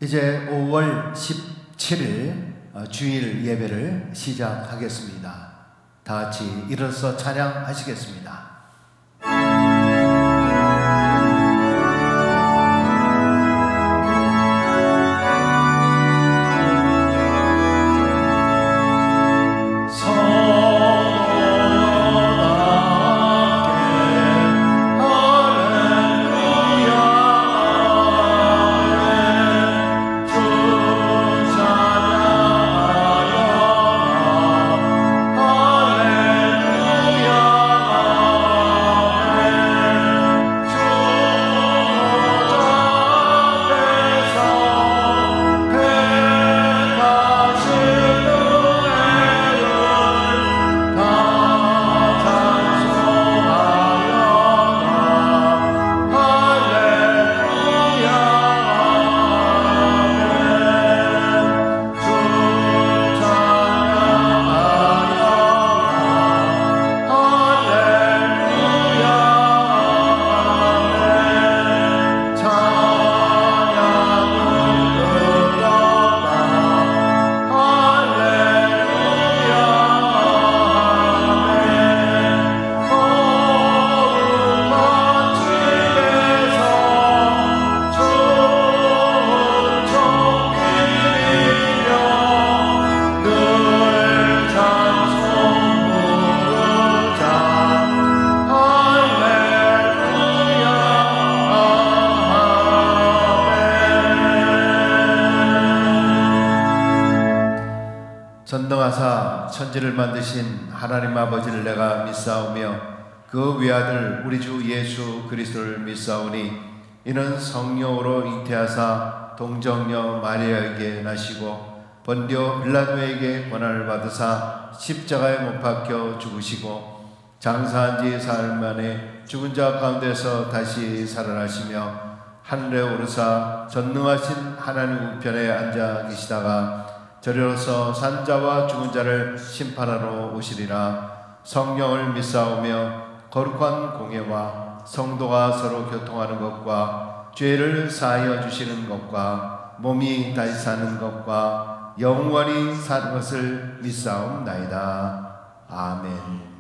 이제 5월 17일 주일 예배를 시작하겠습니다. 다 같이 일어서 찬양하시겠습니다. 전능하사 천지를 만드신 하나님 아버지를 내가 믿사오며 그 외아들 우리 주 예수 그리스도를 믿사오니 이는 성령으로 잉태하사 동정녀 마리아에게 나시고 본디오 빌라도에게 고난을 받으사 십자가에 못 박혀 죽으시고 장사한 지 사흘 만에 죽은 자 가운데서 다시 살아나시며 하늘에 오르사 전능하신 하나님 우편에 앉아 계시다가 저리로서 산자와 죽은 자를 심판하러 오시리라. 성령을 믿사오며 거룩한 공예와 성도가 서로 교통하는 것과 죄를 사하여 주시는 것과 몸이 다시 사는 것과 영원히 사는 것을 믿사옵나이다. 아멘.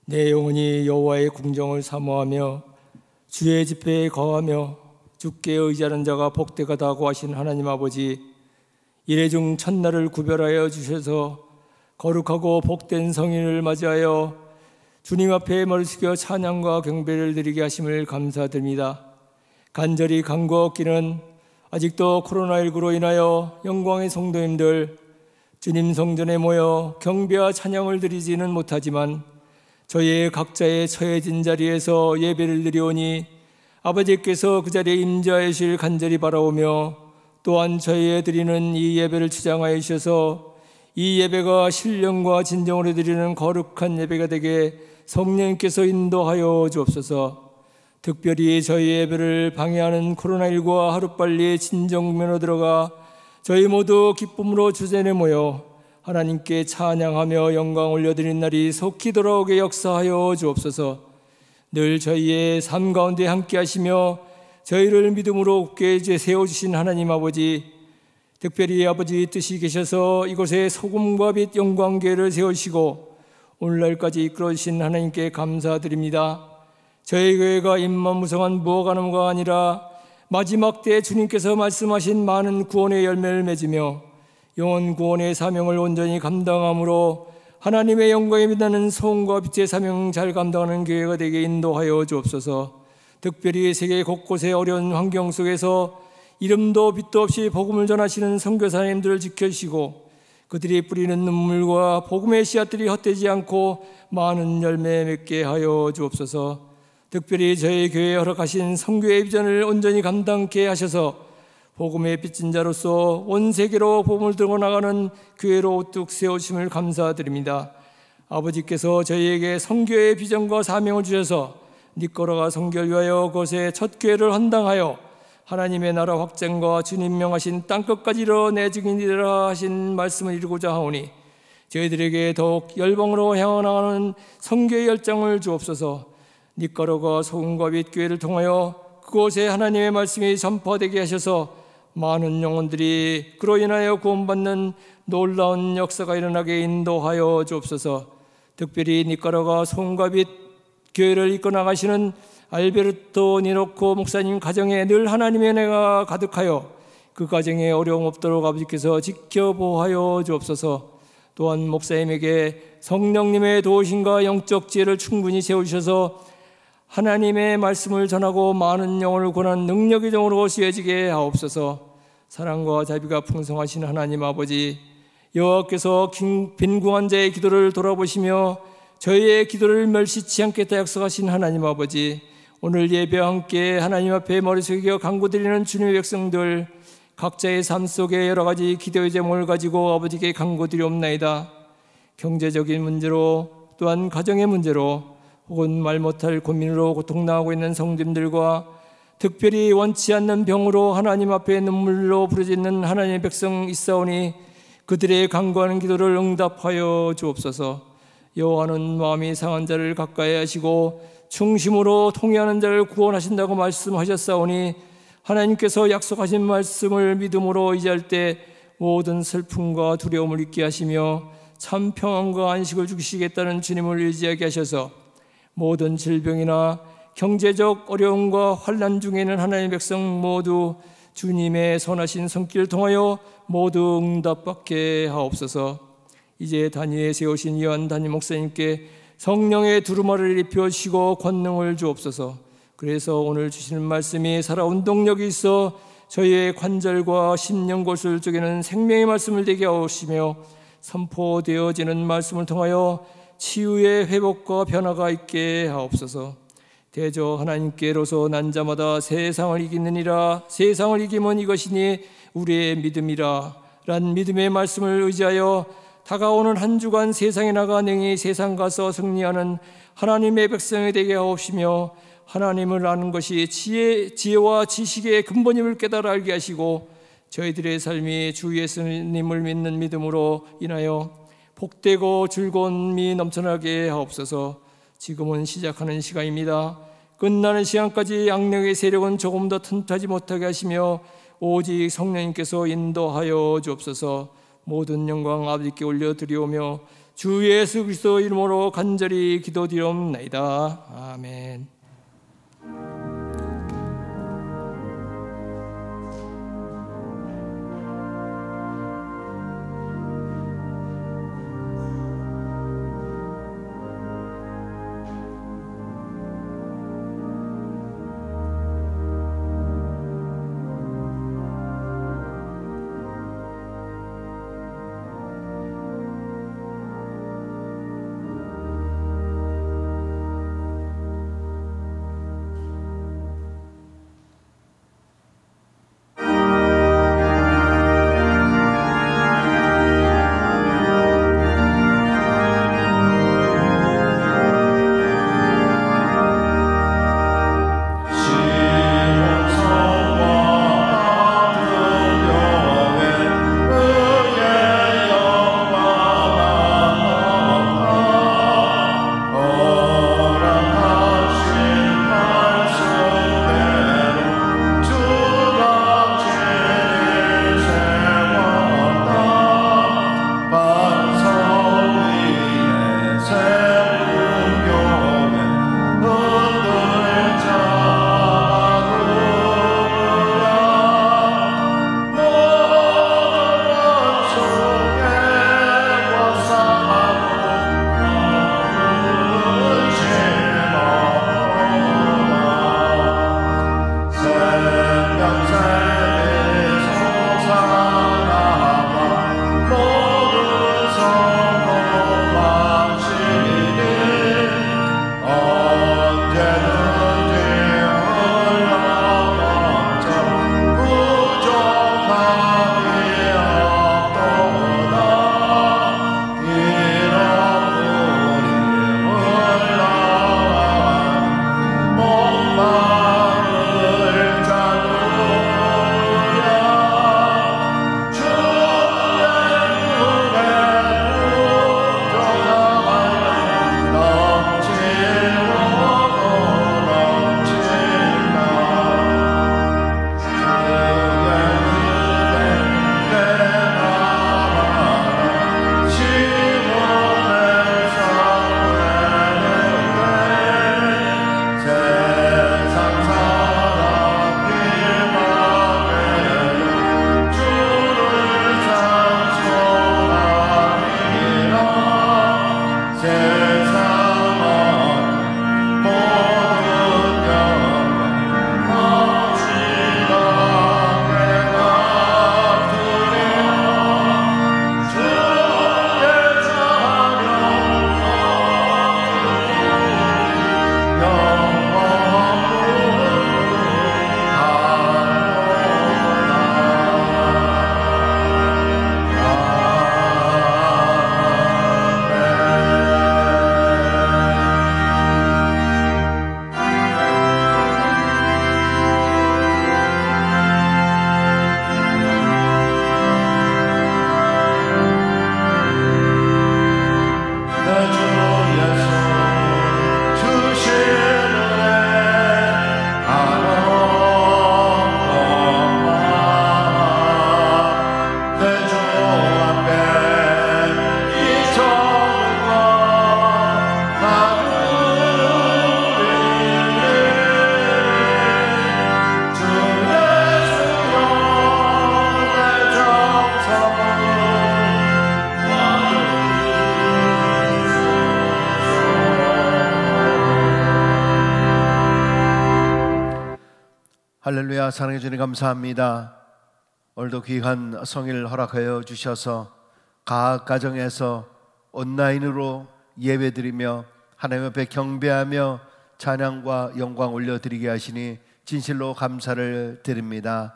내 영혼이 여호와의 궁정을 사모하며 주의 집회에 거하며 주께 의지하는 자가 복되가다고 하신 하나님 아버지, 이래중 첫날을 구별하여 주셔서 거룩하고 복된 성인을 맞이하여 주님 앞에 머리 숙여 찬양과 경배를 드리게 하심을 감사드립니다. 간절히 간구하옵기는 아직도 코로나19로 인하여 영광의 성도님들 주님 성전에 모여 경배와 찬양을 드리지는 못하지만 저희의 각자의 처해진 자리에서 예배를 드리오니 아버지께서 그 자리에 임재하여 주실 간절히 바라오며, 또한 저희의 드리는 이 예배를 주장하여 주셔서 이 예배가 신령과 진정으로 드리는 거룩한 예배가 되게 성령님께서 인도하여 주옵소서. 특별히 저희 예배를 방해하는 코로나19와 하루빨리 진정면으로 들어가 저희 모두 기쁨으로 주전에 모여 하나님께 찬양하며 영광 올려드리는 날이 속히 돌아오게 역사하여 주옵소서. 늘 저희의 삶 가운데 함께 하시며 저희를 믿음으로 굳게 세워주신 하나님 아버지, 특별히 아버지 뜻이 계셔서 이곳에 소금과 빛 영광교회를 세우시고 오늘날까지 이끌어주신 하나님께 감사드립니다. 저희 교회가 임만무성한 무화과나무가 아니라 마지막 때 주님께서 말씀하신 많은 구원의 열매를 맺으며 영혼 구원의 사명을 온전히 감당함으로 하나님의 영광에 빛나는 소음과 빛의 사명 잘 감당하는 교회가 되게 인도하여 주옵소서. 특별히 세계 곳곳의 어려운 환경 속에서 이름도 빛도 없이 복음을 전하시는 선교사님들을 지켜주시고 그들이 뿌리는 눈물과 복음의 씨앗들이 헛되지 않고 많은 열매 맺게 하여 주옵소서. 특별히 저희 교회에 허락하신 선교의 비전을 온전히 감당케 하셔서 복음의 빚진 자로서 온 세계로 복음을 들고 나가는 교회로 우뚝 세우심을 감사드립니다. 아버지께서 저희에게 선교의 비전과 사명을 주셔서 니꼬라가 선교를 위하여 그곳에 첫 교회를 헌당하여 하나님의 나라 확장과 주님 명하신 땅끝까지 이뤄내 증인이라 하신 말씀을 이루고자 하오니 저희들에게 더욱 열방으로 향하는 선교의 열정을 주옵소서. 니꼬라가 소금과 빛 교회를 통하여 그곳에 하나님의 말씀이 전파되게 하셔서 많은 영혼들이 그로 인하여 구원받는 놀라운 역사가 일어나게 인도하여 주옵소서. 특별히 니꼬라가 소금과 빛 교회를 이끌어 나가시는 알베르토 니노코 목사님 가정에 늘 하나님의 은혜가 가득하여 그 가정에 어려움 없도록 아버지께서 지켜보하여 주옵소서. 또한 목사님에게 성령님의 도우심과 영적 지혜를 충분히 세우셔서 하나님의 말씀을 전하고 많은 영혼을 구원하는 능력의 종으로 쓰여지게 하옵소서. 사랑과 자비가 풍성하신 하나님 아버지, 여호와께서 빈궁한 자의 기도를 돌아보시며 저희의 기도를 멸시치 않겠다 약속하신 하나님 아버지, 오늘 예배와 함께 하나님 앞에 머리 숙여 간구드리는 주님의 백성들 각자의 삶 속에 여러 가지 기도의 제목을 가지고 아버지께 간구드리옵나이다. 경제적인 문제로 또한 가정의 문제로 혹은 말 못할 고민으로 고통당하고 있는 성도님들과 특별히 원치 않는 병으로 하나님 앞에 눈물로 부르짖는 하나님의 백성 있사오니 그들의 간구하는 기도를 응답하여 주옵소서. 여호와는 마음이 상한 자를 가까이 하시고 중심으로 통회하는 자를 구원하신다고 말씀하셨사오니 하나님께서 약속하신 말씀을 믿음으로 의지할 때 모든 슬픔과 두려움을 잊게 하시며 참 평안과 안식을 주시겠다는 주님을 의지하게 하셔서 모든 질병이나 경제적 어려움과 환난 중에 있는 하나님의 백성 모두 주님의 선하신 손길을 통하여 모두 응답받게 하옵소서. 이제 단위에 세우신 요한 담임 목사님께 성령의 두루마리를 입혀주시고 권능을 주옵소서. 그래서 오늘 주시는 말씀이 살아온 동력이 있어 저희의 관절과 심령골수를 쪼개는 생명의 말씀을 되게 하시며 선포되어지는 말씀을 통하여 치유의 회복과 변화가 있게 하옵소서. 대저 하나님께로서 난 자마다 세상을 이기느니라. 세상을 이기면 이것이니 우리의 믿음이라. 란 믿음의 말씀을 의지하여 다가오는 한 주간 세상에 나가 능히 세상 가서 승리하는 하나님의 백성이 되게 하옵시며 하나님을 아는 것이 지혜와 지식의 근본임을 깨달아 알게 하시고 저희들의 삶이 주 예수님을 믿는 믿음으로 인하여 복되고 즐거움이 넘쳐나게 하옵소서. 지금은 시작하는 시간입니다. 끝나는 시간까지 악령의 세력은 조금 더 튼튼하지 못하게 하시며 오직 성령님께서 인도하여 주옵소서. 모든 영광 아버지께 올려드리오며 주 예수 그리스도 이름으로 간절히 기도드리옵나이다. 아멘. 할렐루야. 사랑해 주님 감사합니다. 오늘도 귀한 성일 허락하여 주셔서 각 가정에서 온라인으로 예배드리며 하나님 앞에 경배하며 찬양과 영광 올려드리게 하시니 진실로 감사를 드립니다.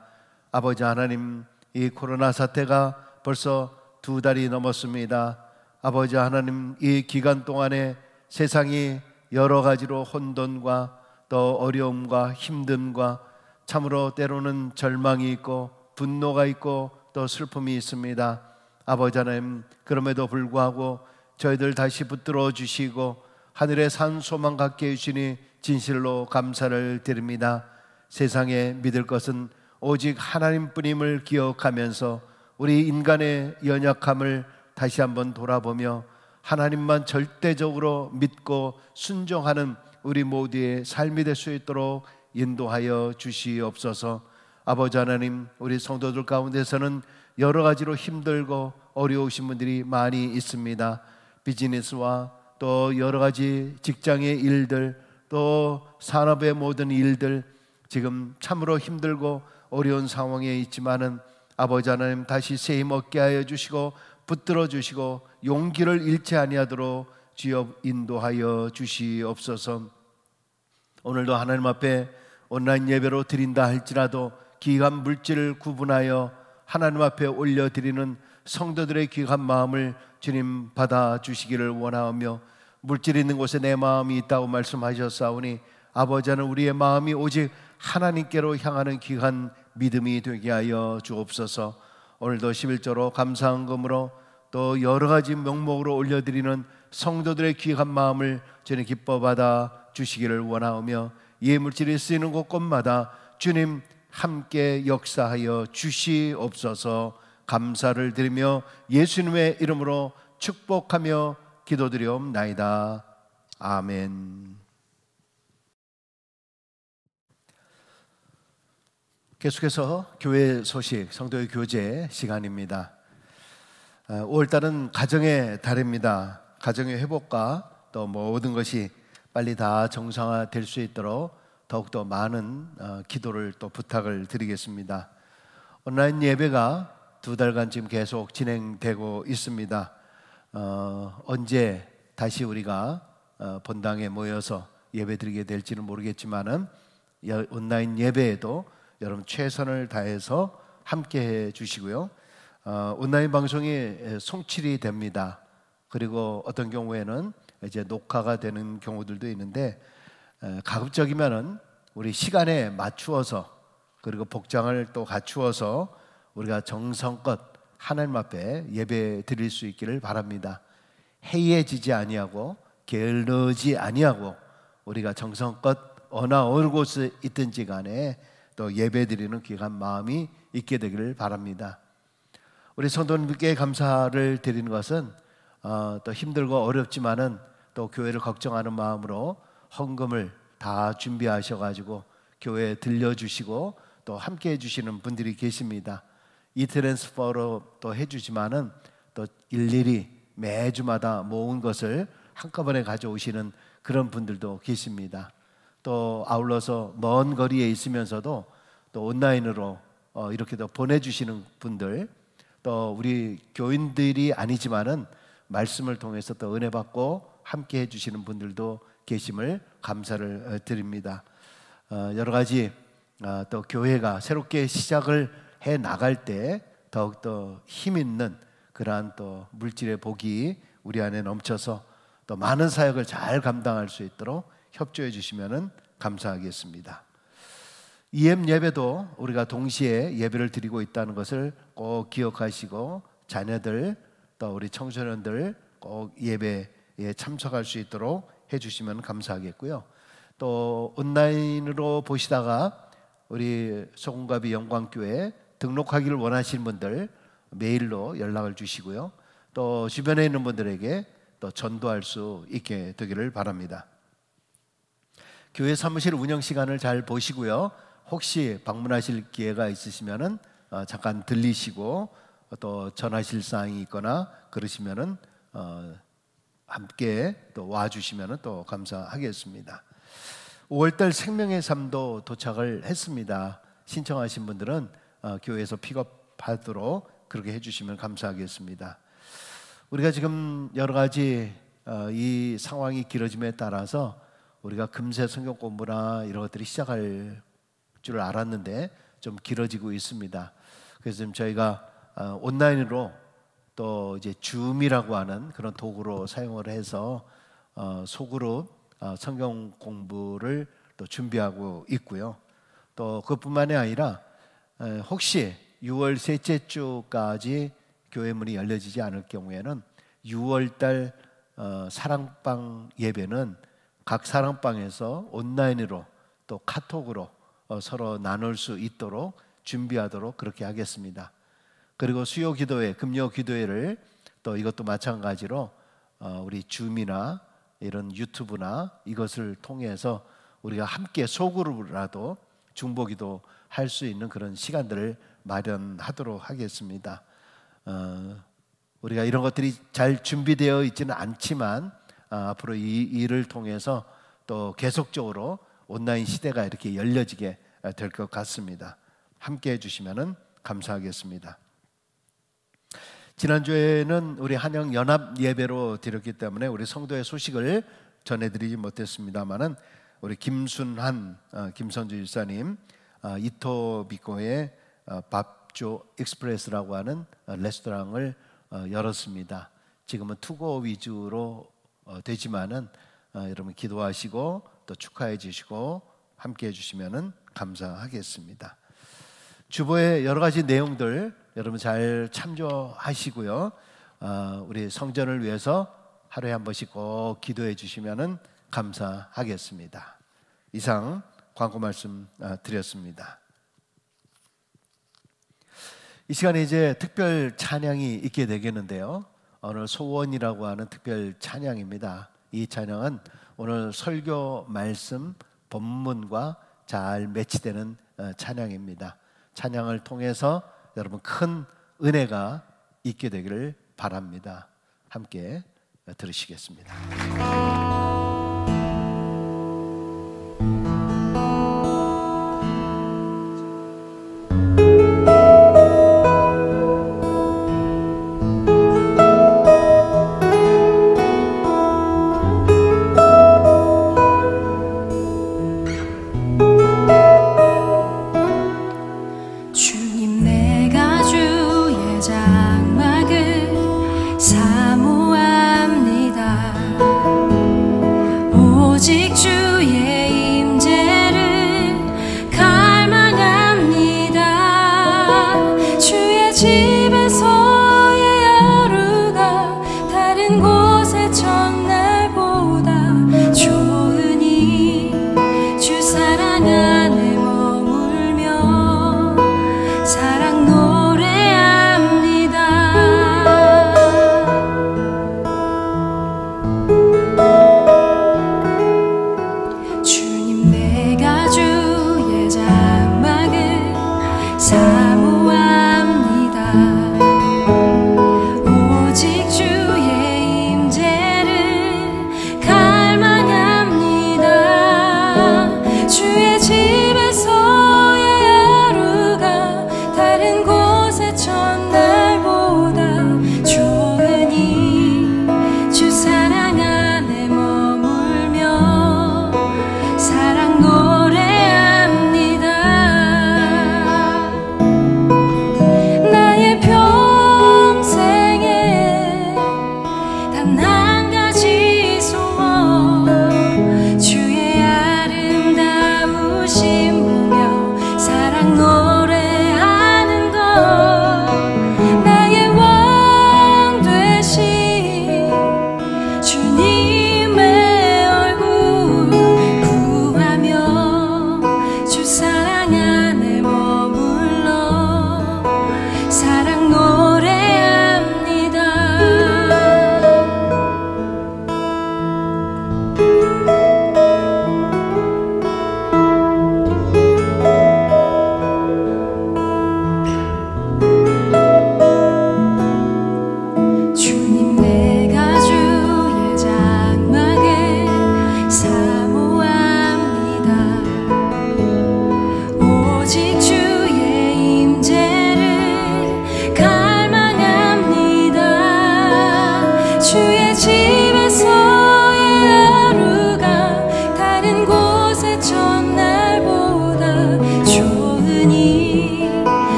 아버지 하나님, 이 코로나 사태가 벌써 2달이 넘었습니다. 아버지 하나님, 이 기간 동안에 세상이 여러 가지로 혼돈과 또 어려움과 힘듦과 참으로 때로는 절망이 있고 분노가 있고 또 슬픔이 있습니다. 아버지 하나님, 그럼에도 불구하고 저희들 다시 붙들어 주시고 하늘의 산 소망 갖게 해주시니 진실로 감사를 드립니다. 세상에 믿을 것은 오직 하나님뿐임을 기억하면서 우리 인간의 연약함을 다시 한번 돌아보며 하나님만 절대적으로 믿고 순종하는 우리 모두의 삶이 될 수 있도록 인도하여 주시옵소서. 아버지 하나님, 우리 성도들 가운데서는 여러 가지로 힘들고 어려우신 분들이 많이 있습니다. 비즈니스와 또 여러 가지 직장의 일들, 또 산업의 모든 일들, 지금 참으로 힘들고 어려운 상황에 있지만은 아버지 하나님, 다시 새 힘 얻게 하여 주시고 붙들어 주시고 용기를 잃지 아니하도록 주여 인도하여 주시옵소서. 오늘도 하나님 앞에 온라인 예배로 드린다 할지라도 귀한 물질을 구분하여 하나님 앞에 올려드리는 성도들의 귀한 마음을 주님 받아주시기를 원하오며, 물질 있는 곳에 내 마음이 있다고 말씀하셨사오니 아버지 하나님, 우리의 마음이 오직 하나님께로 향하는 귀한 믿음이 되게 하여 주옵소서. 오늘도 11조로 감사헌금으로 또 여러 가지 명목으로 올려드리는 성도들의 귀한 마음을 주님 기뻐 받아 주시기를 원하오며, 예물질이 쓰이는 곳곳마다 주님 함께 역사하여 주시옵소서. 감사를 드리며 예수님의 이름으로 축복하며 기도드리옵나이다. 아멘. 계속해서 교회 소식, 성도의 교제 시간입니다. 5월달은 가정의 달입니다. 가정의 회복과 또 모든 것이 빨리 다 정상화될 수 있도록 더욱더 많은 기도를 또 부탁을 드리겠습니다. 온라인 예배가 2달간 지금 계속 진행되고 있습니다. 언제 다시 우리가 본당에 모여서 예배드리게 될지는 모르겠지만은 온라인 예배에도 여러분 최선을 다해서 함께해 주시고요. 온라인 방송이 송출이 됩니다. 그리고 어떤 경우에는 이제 녹화가 되는 경우들도 있는데, 가급적이면은 우리 시간에 맞추어서 그리고 복장을 또 갖추어서 우리가 정성껏 하나님 앞에 예배 드릴 수 있기를 바랍니다. 해이해지지 아니하고 게을르지 아니하고 우리가 정성껏 어느 곳에 있든지 간에 또 예배 드리는 귀한 마음이 있게 되기를 바랍니다. 우리 성도님께 감사를 드리는 것은 또 힘들고 어렵지만은 또 교회를 걱정하는 마음으로 헌금을 다 준비하셔가지고 교회에 들려주시고 또 함께 해주시는 분들이 계십니다. 이 트랜스퍼로 또 해주지만은 또 일일이 매주마다 모은 것을 한꺼번에 가져오시는 그런 분들도 계십니다. 또 아울러서 먼 거리에 있으면서도 또 온라인으로 이렇게 또 보내주시는 분들, 또 우리 교인들이 아니지만은 말씀을 통해서 또 은혜 받고 함께 해주시는 분들도 계심을 감사를 드립니다. 여러 가지 또 교회가 새롭게 시작을 해 나갈 때 더욱더 힘 있는 그러한 또 물질의 복이 우리 안에 넘쳐서 또 많은 사역을 잘 감당할 수 있도록 협조해 주시면 감사하겠습니다. EM 예배도 우리가 동시에 예배를 드리고 있다는 것을 꼭 기억하시고 자녀들 또 우리 청소년들 꼭 예배에 참석할 수 있도록 해주시면 감사하겠고요. 또 온라인으로 보시다가 우리 소금갑이 영광교회 등록하기를 원하시는 분들 메일로 연락을 주시고요. 또 주변에 있는 분들에게 또 전도할 수 있게 되기를 바랍니다. 교회 사무실 운영 시간을 잘 보시고요. 혹시 방문하실 기회가 있으시면은 잠깐 들리시고 또 전하실 사항이 있거나 그러시면은 함께 또 와주시면은 또 감사하겠습니다. 5월달 생명의 삶도 도착을 했습니다. 신청하신 분들은 교회에서 픽업하도록 그렇게 해주시면 감사하겠습니다. 우리가 지금 여러 가지 이 상황이 길어짐에 따라서 우리가 금세 성경 공부나 이런 것들이 시작할 줄 알았는데 좀 길어지고 있습니다. 그래서 지금 저희가 온라인으로 또 이제 줌이라고 하는 그런 도구로 사용을 해서 소그룹 성경 공부를 또 준비하고 있고요. 또 그뿐만이 아니라 혹시 6월 셋째 주까지 교회 문이 열려지지 않을 경우에는 6월달 사랑방 예배는 각 사랑방에서 온라인으로 또 카톡으로 서로 나눌 수 있도록 준비하도록 그렇게 하겠습니다. 그리고 수요 기도회, 금요 기도회를 또 이것도 마찬가지로 우리 줌이나 이런 유튜브나 이것을 통해서 우리가 함께 소그룹이라도 중보기도 할 수 있는 그런 시간들을 마련하도록 하겠습니다. 우리가 이런 것들이 잘 준비되어 있지는 않지만 앞으로 이 일을 통해서 또 계속적으로 온라인 시대가 이렇게 열려지게 될 것 같습니다. 함께 해주시면 감사하겠습니다. 지난주에는 우리 한영 연합 예배로 드렸기 때문에 우리 성도의 소식을 전해드리지 못했습니다만은 우리 김순한 김선주 일사님 이토비코의 밥조 익스프레스라고 하는 레스토랑을 열었습니다. 지금은 투고 위주로 되지만은 여러분 기도하시고 또 축하해 주시고 함께 해주시면 감사하겠습니다. 주보의 여러 가지 내용들 여러분 잘 참조하시고요. 우리 성전을 위해서 하루에 한 번씩 꼭 기도해 주시면 감사하겠습니다. 이상 광고 말씀 드렸습니다. 이 시간에 이제 특별 찬양이 있게 되겠는데요. 오늘 소원이라고 하는 특별 찬양입니다. 이 찬양은 오늘 설교 말씀 본문과 잘 매치되는 찬양입니다. 찬양을 통해서 여러분 큰 은혜가 있게 되기를 바랍니다. 함께 들으시겠습니다. 사모합니다.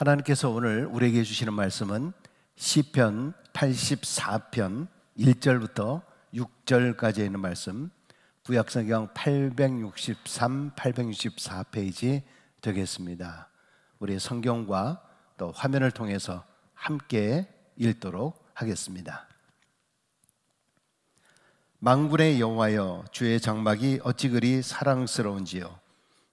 하나님께서 오늘 우리에게 주시는 말씀은 시편 84편 1절부터 6절까지 있는 말씀, 구약성경 863, 864페이지 되겠습니다. 우리 성경과 또 화면을 통해서 함께 읽도록 하겠습니다. 만군의 여호와여, 주의 장막이 어찌 그리 사랑스러운지요.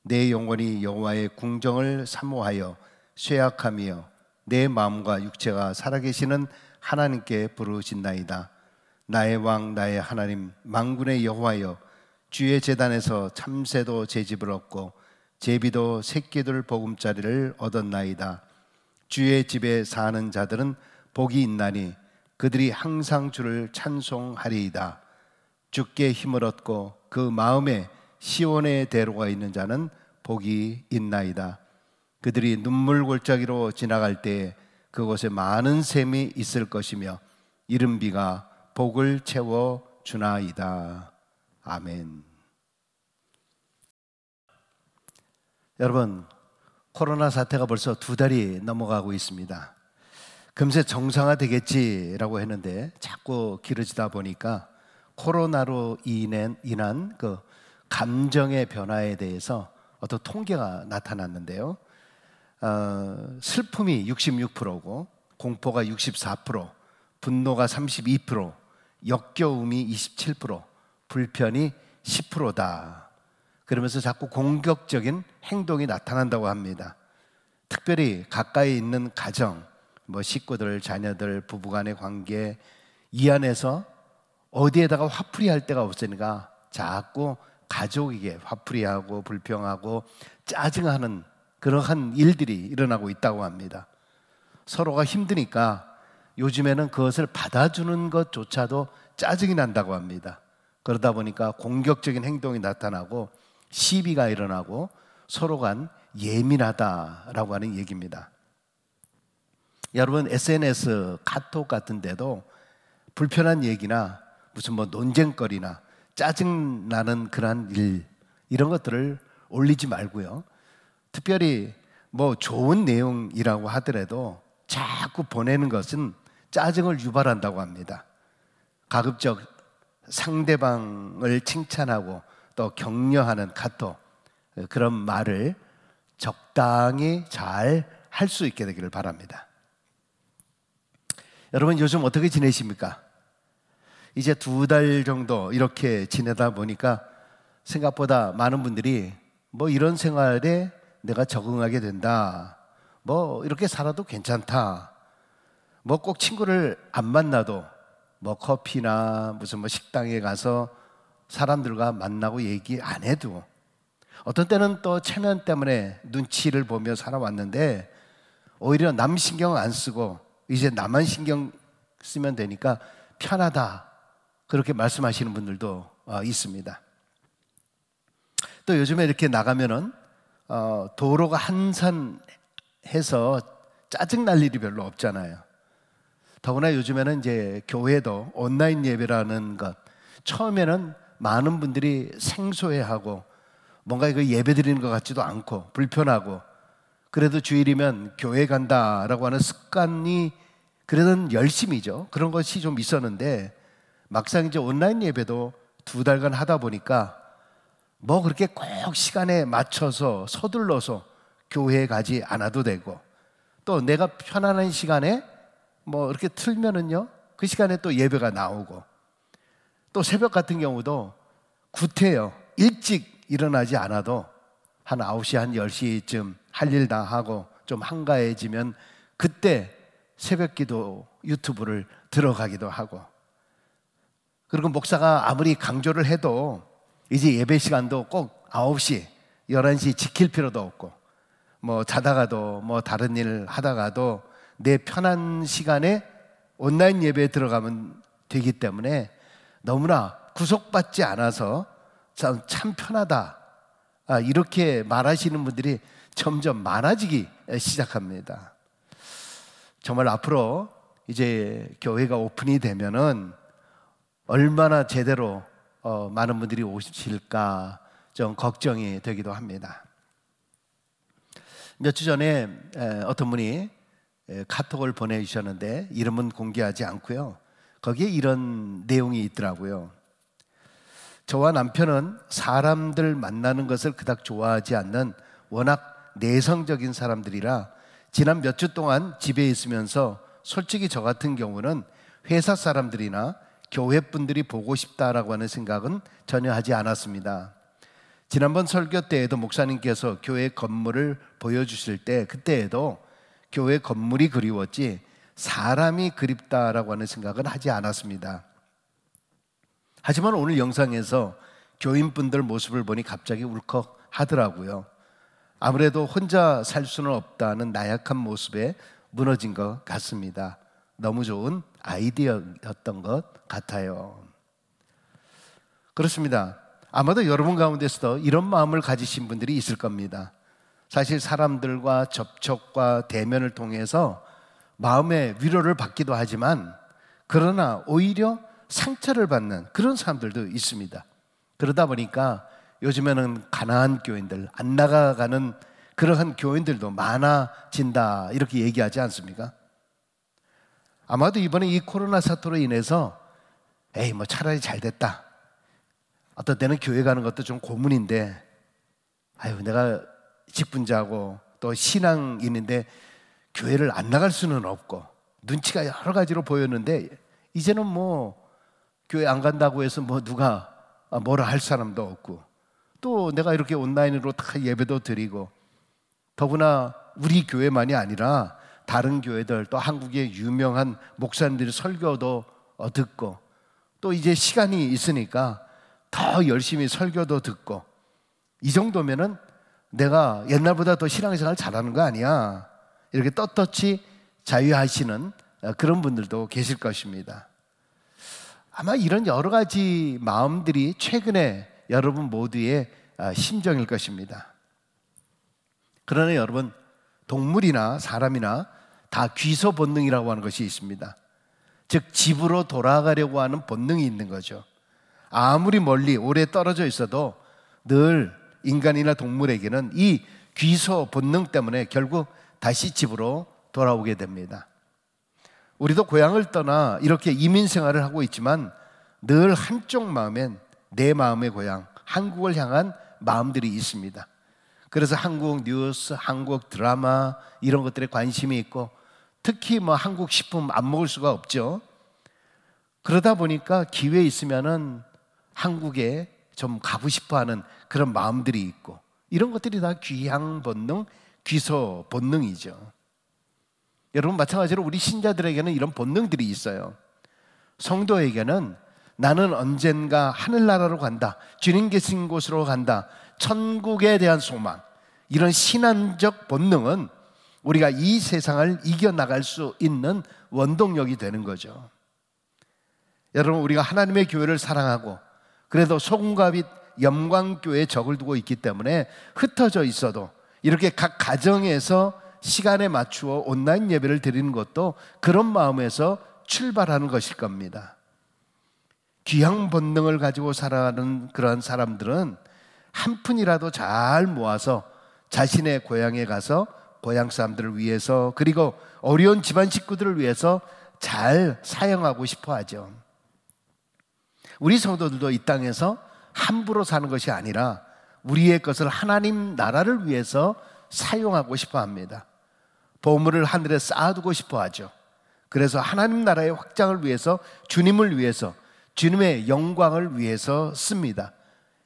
내 영혼이 여호와의 궁정을 사모하여 쇠약하며 내 마음과 육체가 살아계시는 하나님께 부르짖나이다. 나의 왕 나의 하나님 만군의 여호와여, 주의 제단에서 참새도 제 집을 얻고 제비도 새끼들 보금자리를 얻었나이다. 주의 집에 사는 자들은 복이 있나니 그들이 항상 주를 찬송하리이다. 주께 힘을 얻고 그 마음에 시온의 대로가 있는 자는 복이 있나이다. 그들이 눈물 골짜기로 지나갈 때에 그곳에 많은 샘이 있을 것이며 이른 비가 복을 채워 주나이다. 아멘. 여러분, 코로나 사태가 벌써 2달이 넘어가고 있습니다. 금세 정상화되겠지라고 했는데 자꾸 길어지다 보니까 코로나로 인한 그 감정의 변화에 대해서 어떤 통계가 나타났는데요. 슬픔이 66%고 공포가 64%, 분노가 32%, 역겨움이 27%, 불편이 10%다. 그러면서 자꾸 공격적인 행동이 나타난다고 합니다. 특별히 가까이 있는 가정, 식구들, 자녀들, 부부간의 관계, 이 안에서 어디에다가 화풀이할 데가 없으니까 자꾸 가족에게 화풀이하고 불평하고 짜증하는 그러한 일들이 일어나고 있다고 합니다. 서로가 힘드니까 요즘에는 그것을 받아주는 것조차도 짜증이 난다고 합니다. 그러다 보니까 공격적인 행동이 나타나고 시비가 일어나고 서로 간 예민하다라고 하는 얘기입니다. 여러분, SNS, 카톡 같은 데도 불편한 얘기나 무슨 논쟁거리나 짜증나는 그런 일, 이런 것들을 올리지 말고요. 특별히 좋은 내용이라고 하더라도 자꾸 보내는 것은 짜증을 유발한다고 합니다. 가급적 상대방을 칭찬하고 또 격려하는 카톡, 그런 말을 적당히 잘 할 수 있게 되기를 바랍니다. 여러분, 요즘 어떻게 지내십니까? 이제 2달 정도 이렇게 지내다 보니까 생각보다 많은 분들이 이런 생활에 내가 적응하게 된다, 이렇게 살아도 괜찮다, 꼭 친구를 안 만나도 커피나 무슨 식당에 가서 사람들과 만나고 얘기 안 해도, 어떤 때는 또 체면 때문에 눈치를 보며 살아왔는데 오히려 남 신경 안 쓰고 이제 나만 신경 쓰면 되니까 편하다, 그렇게 말씀하시는 분들도 있습니다. 또 요즘에 이렇게 나가면은 도로가 한산해서 짜증날 일이 별로 없잖아요. 더구나 요즘에는 이제 교회도 온라인 예배라는 것, 처음에는 많은 분들이 생소해하고 뭔가 이거 예배 드리는 것 같지도 않고 불편하고, 그래도 주일이면 교회 간다라고 하는 습관이 그래도 열심이죠. 그런 것이 좀 있었는데 막상 이제 온라인 예배도 2달간 하다 보니까 그렇게 꼭 시간에 맞춰서 서둘러서 교회에 가지 않아도 되고, 또 내가 편안한 시간에 이렇게 틀면은요, 그 시간에 또 예배가 나오고, 또 새벽 같은 경우도 구태여 일찍 일어나지 않아도 한 9시, 한 10시쯤 할 일 다 하고 좀 한가해지면 그때 새벽 기도 유튜브를 들어가기도 하고, 그리고 목사가 아무리 강조를 해도 이제 예배 시간도 꼭 9시, 11시 지킬 필요도 없고, 자다가도 다른 일 하다가도 내 편한 시간에 온라인 예배에 들어가면 되기 때문에 너무나 구속받지 않아서 참 편하다, 이렇게 말하시는 분들이 점점 많아지기 시작합니다. 정말 앞으로 이제 교회가 오픈이 되면은 얼마나 제대로 많은 분들이 오실까 좀 걱정이 되기도 합니다. 몇 주 전에 어떤 분이 카톡을 보내주셨는데 이름은 공개하지 않고요. 거기에 이런 내용이 있더라고요. 저와 남편은 사람들 만나는 것을 그닥 좋아하지 않는 워낙 내성적인 사람들이라 지난 몇 주 동안 집에 있으면서 솔직히 저 같은 경우는 회사 사람들이나 교회 분들이 보고 싶다라고 하는 생각은 전혀 하지 않았습니다. 지난번 설교 때에도 목사님께서 교회 건물을 보여주실 때 그때에도 교회 건물이 그리웠지 사람이 그립다라고 하는 생각은 하지 않았습니다. 하지만 오늘 영상에서 교인분들 모습을 보니 갑자기 울컥 하더라고요. 아무래도 혼자 살 수는 없다는 나약한 모습에 무너진 것 같습니다. 너무 좋은 아이디어였던 것 같아요. 그렇습니다. 아마도 여러분 가운데서도 이런 마음을 가지신 분들이 있을 겁니다. 사실 사람들과 접촉과 대면을 통해서 마음의 위로를 받기도 하지만 그러나 오히려 상처를 받는 그런 사람들도 있습니다. 그러다 보니까 요즘에는 가난한 교인들, 안 나가가는 그러한 교인들도 많아진다 이렇게 얘기하지 않습니까? 아마도 이번에 이 코로나 사태로 인해서 에이 뭐 차라리 잘 됐다. 어떤 때는 교회 가는 것도 좀 고문인데 아유 내가 직분자고 또 신앙인인데 교회를 안 나갈 수는 없고 눈치가 여러 가지로 보였는데 이제는 뭐 교회 안 간다고 해서 뭐 누가 뭐라 할 사람도 없고 또 내가 이렇게 온라인으로 다 예배도 드리고 더구나 우리 교회만이 아니라 다른 교회들 또 한국의 유명한 목사님들이 설교도 듣고 또 이제 시간이 있으니까 더 열심히 설교도 듣고 이 정도면은 내가 옛날보다 더 신앙생활 잘하는 거 아니야 이렇게 떳떳이 자유하시는 그런 분들도 계실 것입니다. 아마 이런 여러 가지 마음들이 최근에 여러분 모두의 심정일 것입니다. 그러나 여러분 동물이나 사람이나 다 귀소 본능이라고 하는 것이 있습니다. 즉 집으로 돌아가려고 하는 본능이 있는 거죠. 아무리 멀리 오래 떨어져 있어도 늘 인간이나 동물에게는 이 귀소 본능 때문에 결국 다시 집으로 돌아오게 됩니다. 우리도 고향을 떠나 이렇게 이민 생활을 하고 있지만 늘 한쪽 마음엔 내 마음의 고향 한국을 향한 마음들이 있습니다. 그래서 한국 뉴스, 한국 드라마 이런 것들에 관심이 있고 특히 뭐 한국 식품 안 먹을 수가 없죠. 그러다 보니까 기회 있으면은 한국에 좀 가고 싶어하는 그런 마음들이 있고 이런 것들이 다 귀향 본능, 귀소 본능이죠. 여러분 마찬가지로 우리 신자들에게는 이런 본능들이 있어요. 성도에게는 나는 언젠가 하늘나라로 간다, 주님 계신 곳으로 간다, 천국에 대한 소망, 이런 신앙적 본능은 우리가 이 세상을 이겨나갈 수 있는 원동력이 되는 거죠. 여러분 우리가 하나님의 교회를 사랑하고 그래도 소금과 빛 영광교회에 적을 두고 있기 때문에 흩어져 있어도 이렇게 각 가정에서 시간에 맞추어 온라인 예배를 드리는 것도 그런 마음에서 출발하는 것일 겁니다. 귀향 본능을 가지고 살아가는 그러한 사람들은 한 푼이라도 잘 모아서 자신의 고향에 가서 고향 사람들을 위해서 그리고 어려운 집안 식구들을 위해서 잘 사용하고 싶어 하죠. 우리 성도들도 이 땅에서 함부로 사는 것이 아니라 우리의 것을 하나님 나라를 위해서 사용하고 싶어 합니다. 보물을 하늘에 쌓아두고 싶어 하죠. 그래서 하나님 나라의 확장을 위해서 주님을 위해서 주님의 영광을 위해서 씁니다.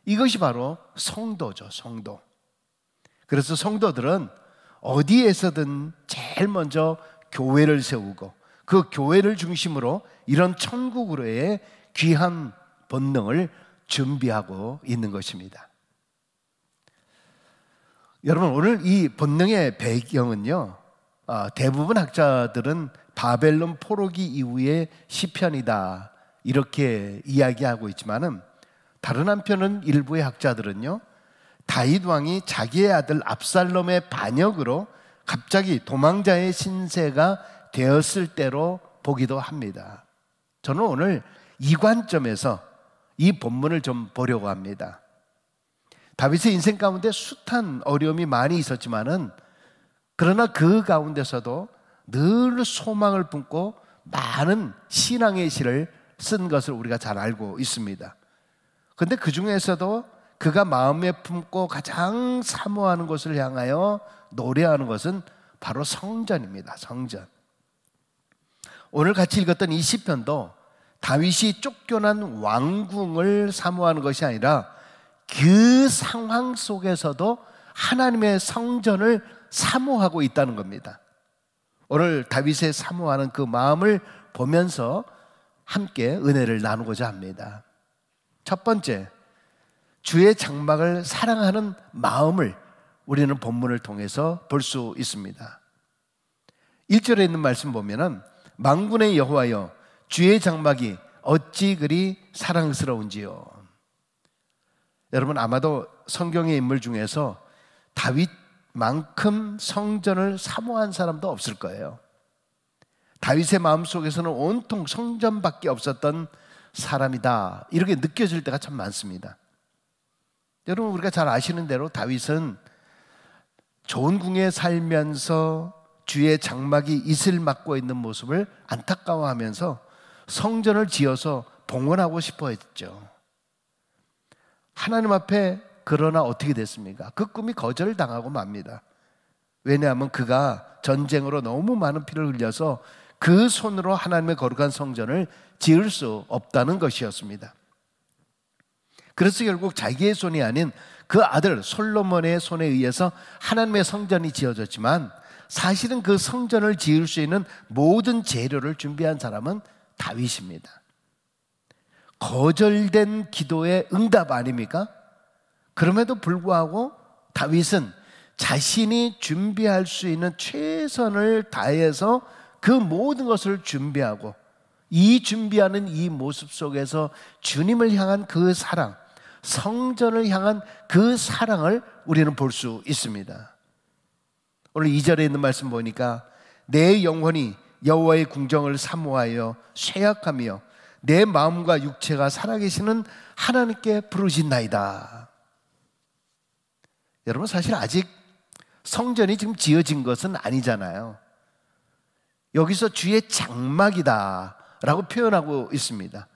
이것이 바로 성도죠. 성도. 그래서 성도들은 어디에서든 제일 먼저 교회를 세우고 그 교회를 중심으로 이런 천국으로의 귀한 본능을 준비하고 있는 것입니다. 여러분 오늘 이 본능의 배경은요 대부분 학자들은 바벨론 포로기 이후의 시편이다 이렇게 이야기하고 있지만은 다른 한편은 일부의 학자들은요 다윗 왕이 자기의 아들 압살롬의 반역으로 갑자기 도망자의 신세가 되었을 때로 보기도 합니다. 저는 오늘 이 관점에서 이 본문을 좀 보려고 합니다. 다윗의 인생 가운데 숱한 어려움이 많이 있었지만은 그러나 그 가운데서도 늘 소망을 품고 많은 신앙의 시를 쓴 것을 우리가 잘 알고 있습니다. 그런데 그 중에서도 그가 마음에 품고 가장 사모하는 것을 향하여 노래하는 것은 바로 성전입니다. 성전. 오늘 같이 읽었던 이 시편도 다윗이 쫓겨난 왕궁을 사모하는 것이 아니라 그 상황 속에서도 하나님의 성전을 사모하고 있다는 겁니다. 오늘 다윗의 사모하는 그 마음을 보면서 함께 은혜를 나누고자 합니다. 첫 번째, 주의 장막을 사랑하는 마음을 우리는 본문을 통해서 볼 수 있습니다. 1절에 있는 말씀 보면은 만군의 여호와여 주의 장막이 어찌 그리 사랑스러운지요. 여러분 아마도 성경의 인물 중에서 다윗만큼 성전을 사모한 사람도 없을 거예요. 다윗의 마음속에서는 온통 성전밖에 없었던 사람이다 이렇게 느껴질 때가 참 많습니다. 여러분 우리가 잘 아시는 대로 다윗은 좋은 궁에 살면서 주의 장막이 이슬 막고 있는 모습을 안타까워하면서 성전을 지어서 봉헌하고 싶어 했죠. 하나님 앞에 그러나 어떻게 됐습니까? 그 꿈이 거절당하고 맙니다. 왜냐하면 그가 전쟁으로 너무 많은 피를 흘려서 그 손으로 하나님의 거룩한 성전을 지을 수 없다는 것이었습니다. 그래서 결국 자기의 손이 아닌 그 아들 솔로몬의 손에 의해서 하나님의 성전이 지어졌지만 사실은 그 성전을 지을 수 있는 모든 재료를 준비한 사람은 다윗입니다. 거절된 기도의 응답 아닙니까? 그럼에도 불구하고 다윗은 자신이 준비할 수 있는 최선을 다해서 그 모든 것을 준비하고 이 준비하는 이 모습 속에서 주님을 향한 그 사랑, 성전을 향한 그 사랑을 우리는 볼 수 있습니다. 오늘 2절에 있는 말씀 보니까 내 영혼이 여호와의 궁정을 사모하여 쇠약하며 내 마음과 육체가 살아계시는 하나님께 부르짖나이다. 여러분 사실 아직 성전이 지금 지어진 것은 아니잖아요. 여기서 주의 장막이다 라고 표현하고 있습니다.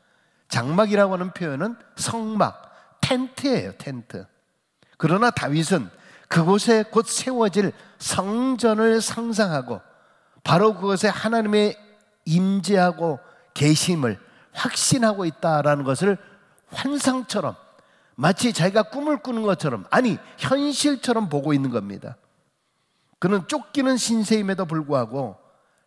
장막이라고 하는 표현은 성막, 텐트예요. 텐트. 그러나 다윗은 그곳에 곧 세워질 성전을 상상하고 바로 그것에 하나님의 임재하고 계심을 확신하고 있다라는 것을 환상처럼 마치 자기가 꿈을 꾸는 것처럼 아니 현실처럼 보고 있는 겁니다. 그는 쫓기는 신세임에도 불구하고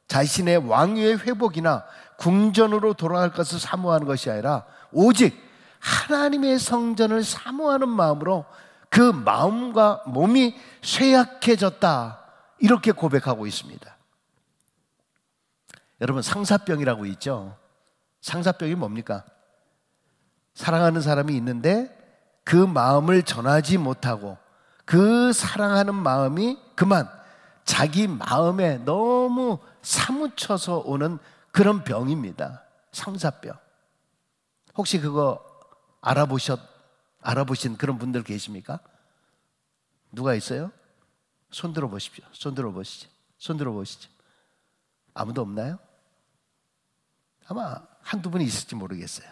자신의 왕위의 회복이나 궁전으로 돌아갈 것을 사모하는 것이 아니라 오직 하나님의 성전을 사모하는 마음으로 그 마음과 몸이 쇠약해졌다 이렇게 고백하고 있습니다. 여러분 상사병이라고 있죠. 상사병이 뭡니까? 사랑하는 사람이 있는데 그 마음을 전하지 못하고 그 사랑하는 마음이 그만 자기 마음에 너무 사무쳐서 오는 그런 병입니다. 상사병. 혹시 그거 알아보신 그런 분들 계십니까? 누가 있어요? 손 들어 보십시오. 손 들어 보시죠. 손 들어 보시죠. 아무도 없나요? 아마 한두 분이 있을지 모르겠어요.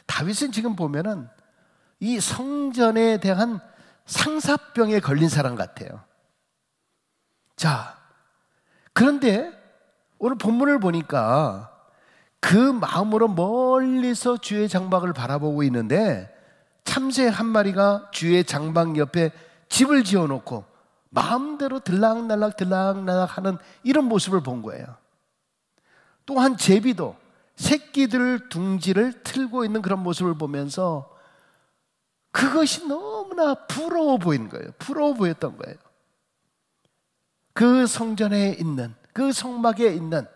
다윗은 지금 보면은 이 성전에 대한 상사병에 걸린 사람 같아요. 자, 그런데 오늘 본문을 보니까 그 마음으로 멀리서 주의 장막을 바라보고 있는데 참새 한 마리가 주의 장막 옆에 집을 지어놓고 마음대로 들락날락 하는 이런 모습을 본 거예요. 또한 제비도 새끼들 둥지를 틀고 있는 그런 모습을 보면서 그것이 너무나 부러워 보이는 거예요. 부러워 보였던 거예요. 그 성전에 있는 그 성막에 있는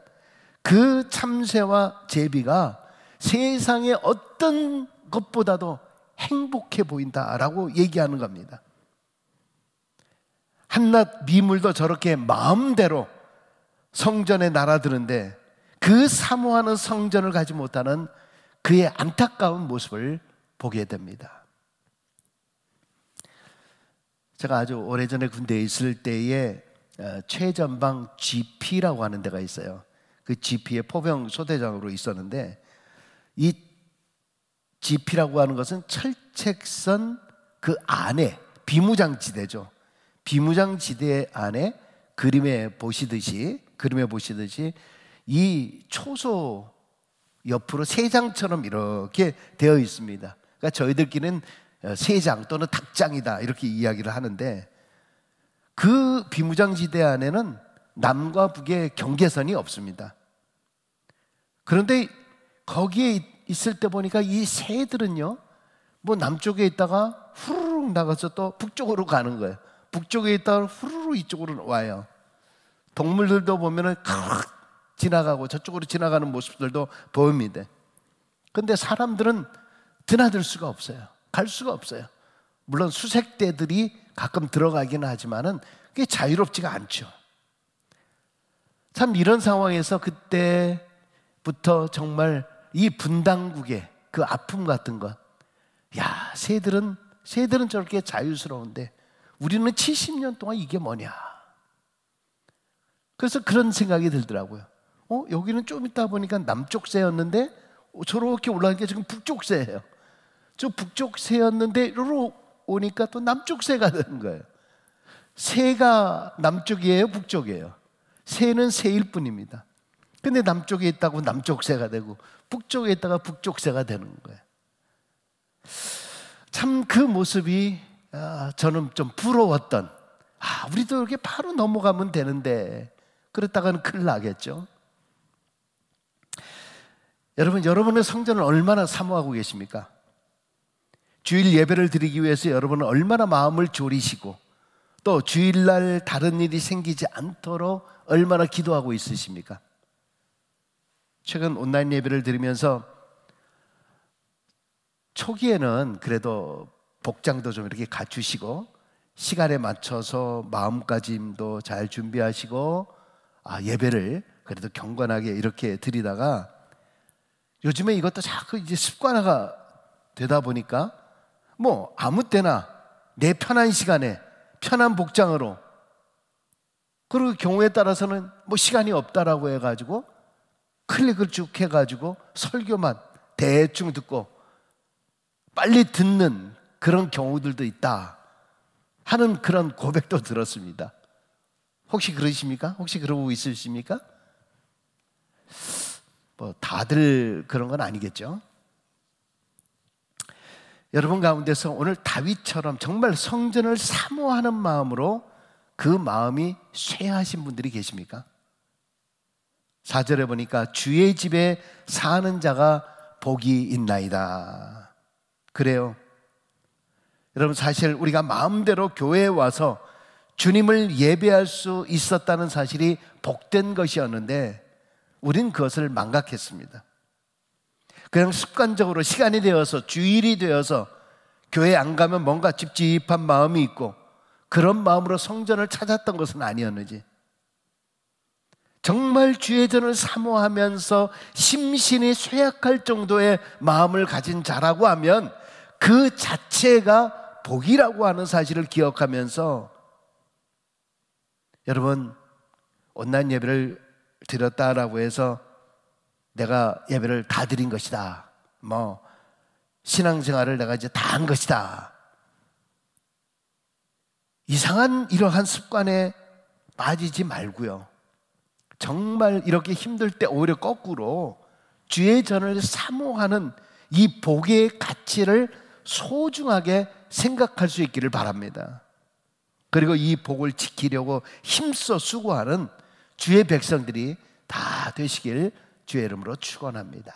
그 참새와 제비가 세상의 어떤 것보다도 행복해 보인다라고 얘기하는 겁니다. 한낱 미물도 저렇게 마음대로 성전에 날아드는데 그 사모하는 성전을 가지 못하는 그의 안타까운 모습을 보게 됩니다. 제가 아주 오래전에 군대에 있을 때에 최전방 GP라고 하는 데가 있어요. 그 GP의 포병 소대장으로 있었는데, 이 GP라고 하는 것은 철책선 그 안에 비무장지대죠. 비무장지대 안에 그림에 보시듯이 이 초소 옆으로 세장처럼 이렇게 되어 있습니다. 그러니까 저희들끼리는 세장 또는 닭장이다 이렇게 이야기를 하는데, 그 비무장지대 안에는 남과 북의 경계선이 없습니다. 그런데 거기에 있을 때 보니까 이 새들은요, 뭐 남쪽에 있다가 후루룩 나가서 또 북쪽으로 가는 거예요. 북쪽에 있다가 후루룩 이쪽으로 와요. 동물들도 보면은 지나가고 저쪽으로 지나가는 모습들도 보입니다. 그런데 사람들은 드나들 수가 없어요. 갈 수가 없어요. 물론 수색대들이 가끔 들어가기는 하지만은 그게 자유롭지가 않죠. 참 이런 상황에서 그때부터 정말 이 분당국의 그 아픔 같은 것, 야, 새들은 저렇게 자유스러운데 우리는 70년 동안 이게 뭐냐. 그래서 그런 생각이 들더라고요. 여기는 좀 있다 보니까 남쪽 새였는데 저렇게 올라가는 게 지금 북쪽 새예요. 저 북쪽 새였는데 이리로 오니까 또 남쪽 새가 되는 거예요. 새가 남쪽이에요, 북쪽이에요? 새는 새일 뿐입니다. 근데 남쪽에 있다고 남쪽 새가 되고 북쪽에 있다가 북쪽 새가 되는 거예요. 참 그 모습이 저는 좀 부러웠던, 우리도 이렇게 바로 넘어가면 되는데 그랬다가는 큰일 나겠죠. 여러분의 성전을 얼마나 사모하고 계십니까? 주일 예배를 드리기 위해서 여러분은 얼마나 마음을 졸이시고, 또 주일날 다른 일이 생기지 않도록 얼마나 기도하고 있으십니까? 최근 온라인 예배를 드리면서 초기에는 그래도 복장도 좀 이렇게 갖추시고 시간에 맞춰서 마음가짐도 잘 준비하시고 예배를 그래도 경건하게 이렇게 드리다가, 요즘에 이것도 자꾸 이제 습관화가 되다 보니까 뭐 아무 때나 내 편한 시간에 편한 복장으로, 그리고 경우에 따라서는 뭐 시간이 없다라고 해가지고 클릭을 쭉 해가지고 설교만 대충 듣고 빨리 듣는 그런 경우들도 있다 하는 그런 고백도 들었습니다. 혹시 그러십니까? 혹시 그러고 있으십니까? 뭐 다들 그런 건 아니겠죠. 여러분 가운데서 오늘 다윗처럼 정말 성전을 사모하는 마음으로 그 마음이 쇠하신 분들이 계십니까? 4절에 보니까 주의 집에 사는 자가 복이 있나이다. 그래요. 여러분, 사실 우리가 마음대로 교회에 와서 주님을 예배할 수 있었다는 사실이 복된 것이었는데 우린 그것을 망각했습니다. 그냥 습관적으로 시간이 되어서, 주일이 되어서 교회 안 가면 뭔가 찝찝한 마음이 있고 그런 마음으로 성전을 찾았던 것은 아니었는지, 정말 주의 전을 사모하면서 심신이 쇠약할 정도의 마음을 가진 자라고 하면 그 자체가 복이라고 하는 사실을 기억하면서, 여러분, 온라인 예배를 드렸다라고 해서 내가 예배를 다 드린 것이다, 뭐 신앙생활을 내가 이제 다 한 것이다, 이상한 이러한 습관에 빠지지 말고요, 정말 이렇게 힘들 때 오히려 거꾸로 주의 전을 사모하는 이 복의 가치를 소중하게 생각할 수 있기를 바랍니다. 그리고 이 복을 지키려고 힘써 수고하는 주의 백성들이 다 되시길 주의 이름으로 축원합니다.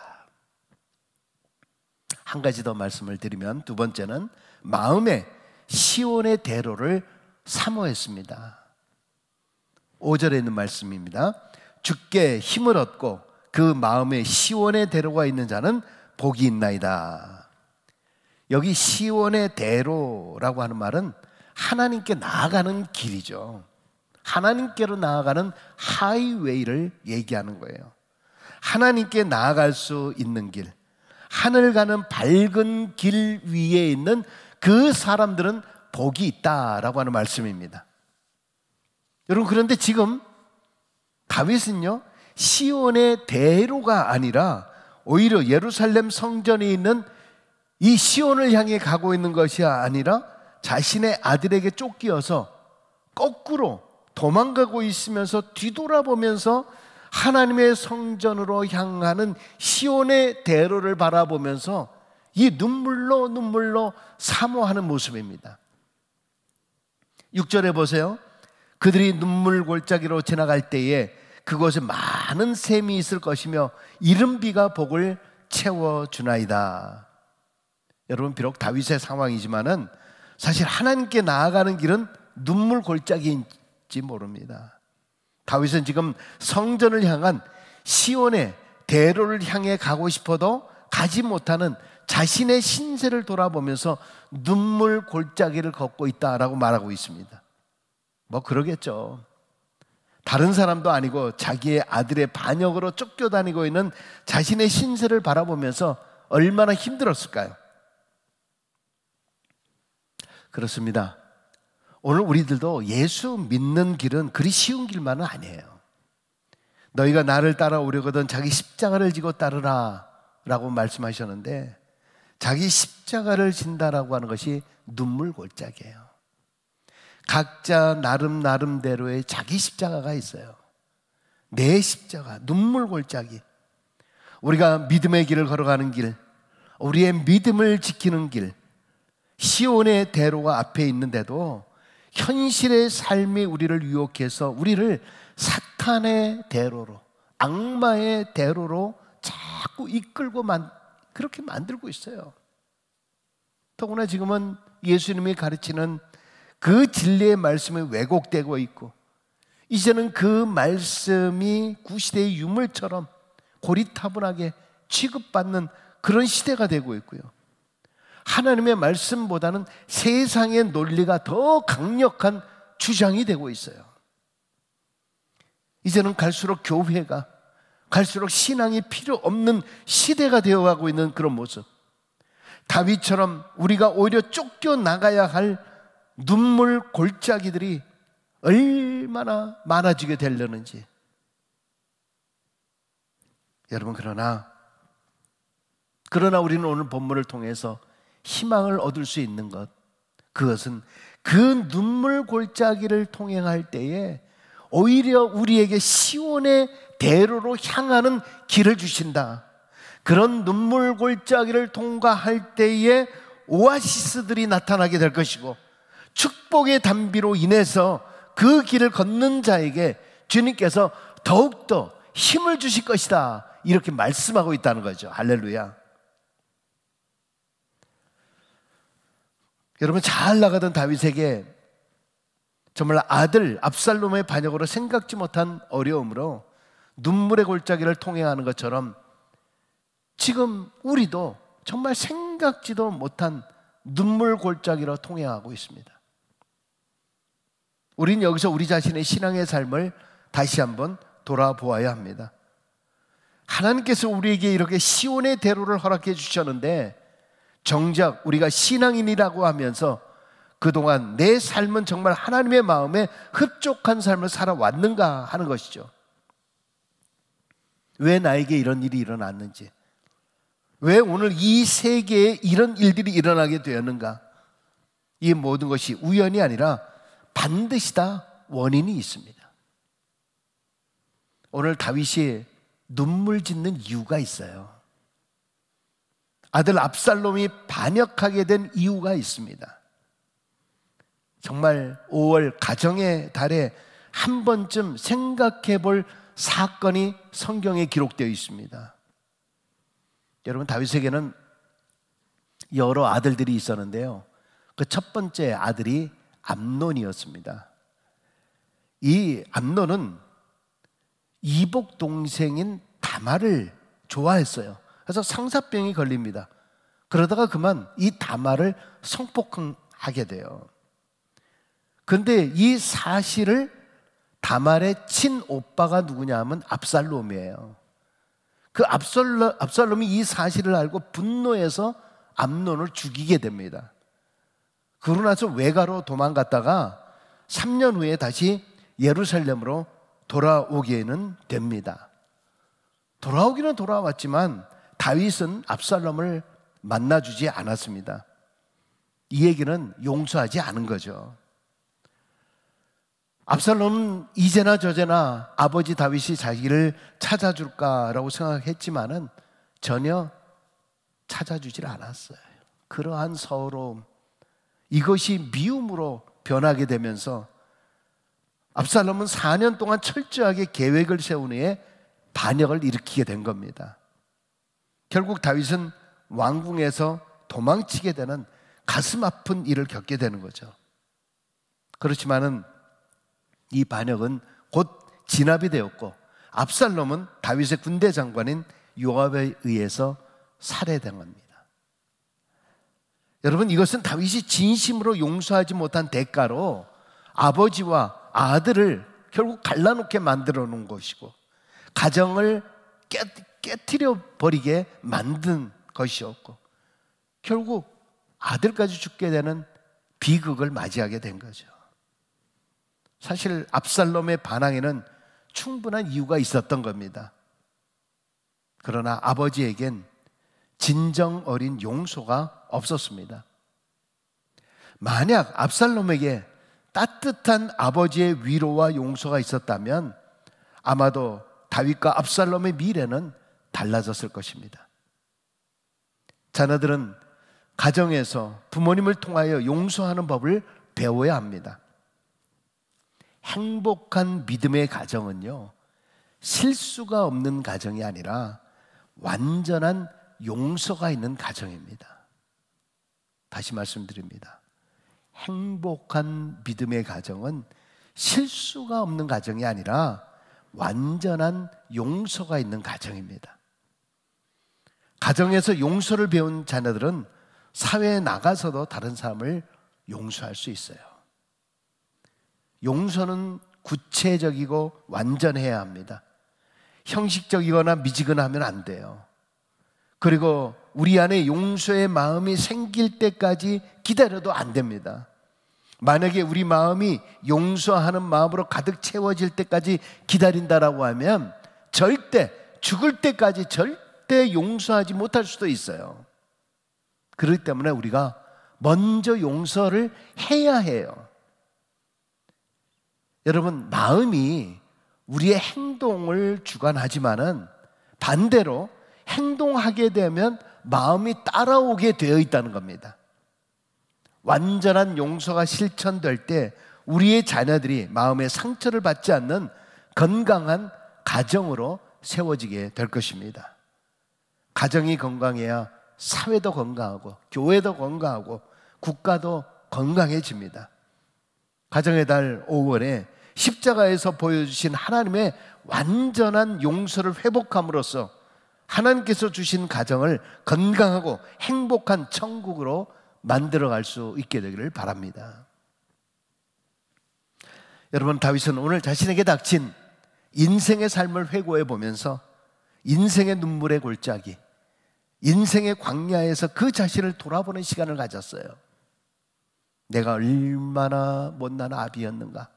한 가지 더 말씀을 드리면, 두 번째는 마음의 시온의 대로를 사모했습니다. 5절에 있는 말씀입니다. 주께 힘을 얻고 그 마음에 시온의 대로가 있는 자는 복이 있나이다. 여기 시온의 대로라고 하는 말은 하나님께 나아가는 길이죠. 하나님께로 나아가는 하이웨이를 얘기하는 거예요. 하나님께 나아갈 수 있는 길, 하늘 가는 밝은 길 위에 있는 그 사람들은 복이 있다라고 하는 말씀입니다. 여러분, 그런데 지금 다윗은요, 시온의 대로가 아니라 오히려 예루살렘 성전에 있는 이 시온을 향해 가고 있는 것이 아니라 자신의 아들에게 쫓기어서 거꾸로 도망가고 있으면서 뒤돌아보면서 하나님의 성전으로 향하는 시온의 대로를 바라보면서 이 눈물로 사모하는 모습입니다. 6절에 보세요. 그들이 눈물 골짜기로 지나갈 때에 그곳에 많은 샘이 있을 것이며 이른비가 복을 채워주나이다. 여러분, 비록 다윗의 상황이지만은 사실 하나님께 나아가는 길은 눈물 골짜기인지 모릅니다. 다윗은 지금 성전을 향한 시온의 대로를 향해 가고 싶어도 가지 못하는 자신의 신세를 돌아보면서 눈물 골짜기를 걷고 있다라고 말하고 있습니다. 뭐 그러겠죠. 다른 사람도 아니고 자기의 아들의 반역으로 쫓겨다니고 있는 자신의 신세를 바라보면서 얼마나 힘들었을까요? 그렇습니다. 오늘 우리들도 예수 믿는 길은 그리 쉬운 길만은 아니에요. 너희가 나를 따라오려거든 자기 십자가를 지고 따르라 라고 말씀하셨는데, 자기 십자가를 진다라고 하는 것이 눈물 골짜기예요. 각자 나름대로의 자기 십자가가 있어요. 내 십자가, 눈물 골짜기. 우리가 믿음의 길을 걸어가는 길, 우리의 믿음을 지키는 길, 시온의 대로가 앞에 있는데도 현실의 삶이 우리를 유혹해서 우리를 사탄의 대로로, 악마의 대로로 자꾸 이끌고 그렇게 만들고 있어요. 더구나 지금은 예수님이 가르치는 그 진리의 말씀이 왜곡되고 있고, 이제는 그 말씀이 구시대의 유물처럼 고리타분하게 취급받는 그런 시대가 되고 있고요. 하나님의 말씀보다는 세상의 논리가 더 강력한 주장이 되고 있어요. 이제는 갈수록 교회가, 갈수록 신앙이 필요 없는 시대가 되어가고 있는 그런 모습. 다윗처럼 우리가 오히려 쫓겨나가야 할 눈물 골짜기들이 얼마나 많아지게 되려는지. 여러분, 그러나 우리는 오늘 본문을 통해서 희망을 얻을 수 있는 것, 그것은 그 눈물 골짜기를 통행할 때에 오히려 우리에게 시온의 대로로 향하는 길을 주신다. 그런 눈물 골짜기를 통과할 때에 오아시스들이 나타나게 될 것이고, 축복의 단비로 인해서 그 길을 걷는 자에게 주님께서 더욱더 힘을 주실 것이다, 이렇게 말씀하고 있다는 거죠. 할렐루야. 여러분, 잘 나가던 다윗에게 정말 아들 압살롬의 반역으로 생각지 못한 어려움으로 눈물의 골짜기를 통행하는 것처럼 지금 우리도 정말 생각지도 못한 눈물 골짜기로 통행하고 있습니다. 우린 여기서 우리 자신의 신앙의 삶을 다시 한번 돌아보아야 합니다. 하나님께서 우리에게 이렇게 시온의 대로를 허락해 주셨는데, 정작 우리가 신앙인이라고 하면서 그동안 내 삶은 정말 하나님의 마음에 흡족한 삶을 살아왔는가 하는 것이죠. 왜 나에게 이런 일이 일어났는지, 왜 오늘 이 세계에 이런 일들이 일어나게 되었는가. 이 모든 것이 우연이 아니라 반드시 다 원인이 있습니다. 오늘 다윗이 눈물 짓는 이유가 있어요. 아들 압살롬이 반역하게 된 이유가 있습니다. 정말 5월 가정의 달에 한 번쯤 생각해 볼 사건이 성경에 기록되어 있습니다. 여러분, 다윗에게는 여러 아들들이 있었는데요, 그 첫 번째 아들이 암논이었습니다. 이 암논은 이복 동생인 다말을 좋아했어요. 그래서 상사병이 걸립니다. 그러다가 그만 이 다말을 성폭행하게 돼요. 그런데 이 사실을 다말의 친오빠가 누구냐 하면 압살롬이에요. 그 압살롬이 이 사실을 알고 분노해서 암논을 죽이게 됩니다. 그러고 나서 외가로 도망갔다가 3년 후에 다시 예루살렘으로 돌아오기에는 됩니다. 돌아오기는 돌아왔지만 다윗은 압살롬을 만나주지 않았습니다. 이 얘기는 용서하지 않은 거죠. 압살롬은 이제나 저제나 아버지 다윗이 자기를 찾아줄까라고 생각했지만은 전혀 찾아주질 않았어요. 그러한 서러움, 이것이 미움으로 변하게 되면서 압살롬은 4년 동안 철저하게 계획을 세운 후에 반역을 일으키게 된 겁니다. 결국 다윗은 왕궁에서 도망치게 되는 가슴 아픈 일을 겪게 되는 거죠. 그렇지만은 이 반역은 곧 진압이 되었고 압살롬은 다윗의 군대 장관인 요압에 의해서 살해된 겁니다. 여러분, 이것은 다윗이 진심으로 용서하지 못한 대가로 아버지와 아들을 결국 갈라놓게 만들어 놓은 것이고 가정을 깨트려 버리게 만든 것이었고 결국 아들까지 죽게 되는 비극을 맞이하게 된 거죠. 사실 압살롬의 반항에는 충분한 이유가 있었던 겁니다. 그러나 아버지에겐 진정 어린 용서가 없었습니다. 만약 압살롬에게 따뜻한 아버지의 위로와 용서가 있었다면 아마도 다윗과 압살롬의 미래는 달라졌을 것입니다. 자녀들은 가정에서 부모님을 통하여 용서하는 법을 배워야 합니다. 행복한 믿음의 가정은요, 실수가 없는 가정이 아니라 완전한 용서가 있는 가정입니다. 다시 말씀드립니다. 행복한 믿음의 가정은 실수가 없는 가정이 아니라 완전한 용서가 있는 가정입니다. 가정에서 용서를 배운 자녀들은 사회에 나가서도 다른 사람을 용서할 수 있어요. 용서는 구체적이고 완전해야 합니다. 형식적이거나 미지근하면 안 돼요. 그리고 우리 안에 용서의 마음이 생길 때까지 기다려도 안 됩니다. 만약에 우리 마음이 용서하는 마음으로 가득 채워질 때까지 기다린다라고 하면 절대 죽을 때까지 절대 용서하지 못할 수도 있어요. 그렇기 때문에 우리가 먼저 용서를 해야 해요. 여러분, 마음이 우리의 행동을 주관하지만은 반대로 행동하게 되면 마음이 따라오게 되어 있다는 겁니다. 완전한 용서가 실천될 때 우리의 자녀들이 마음의 상처를 받지 않는 건강한 가정으로 세워지게 될 것입니다. 가정이 건강해야 사회도 건강하고 교회도 건강하고 국가도 건강해집니다. 가정의 달 5월에 십자가에서 보여주신 하나님의 완전한 용서를 회복함으로써 하나님께서 주신 가정을 건강하고 행복한 천국으로 만들어갈 수 있게 되기를 바랍니다. 여러분, 다윗은 오늘 자신에게 닥친 인생의 삶을 회고해 보면서 인생의 눈물의 골짜기, 인생의 광야에서 그 자신을 돌아보는 시간을 가졌어요. 내가 얼마나 못난 아비였는가,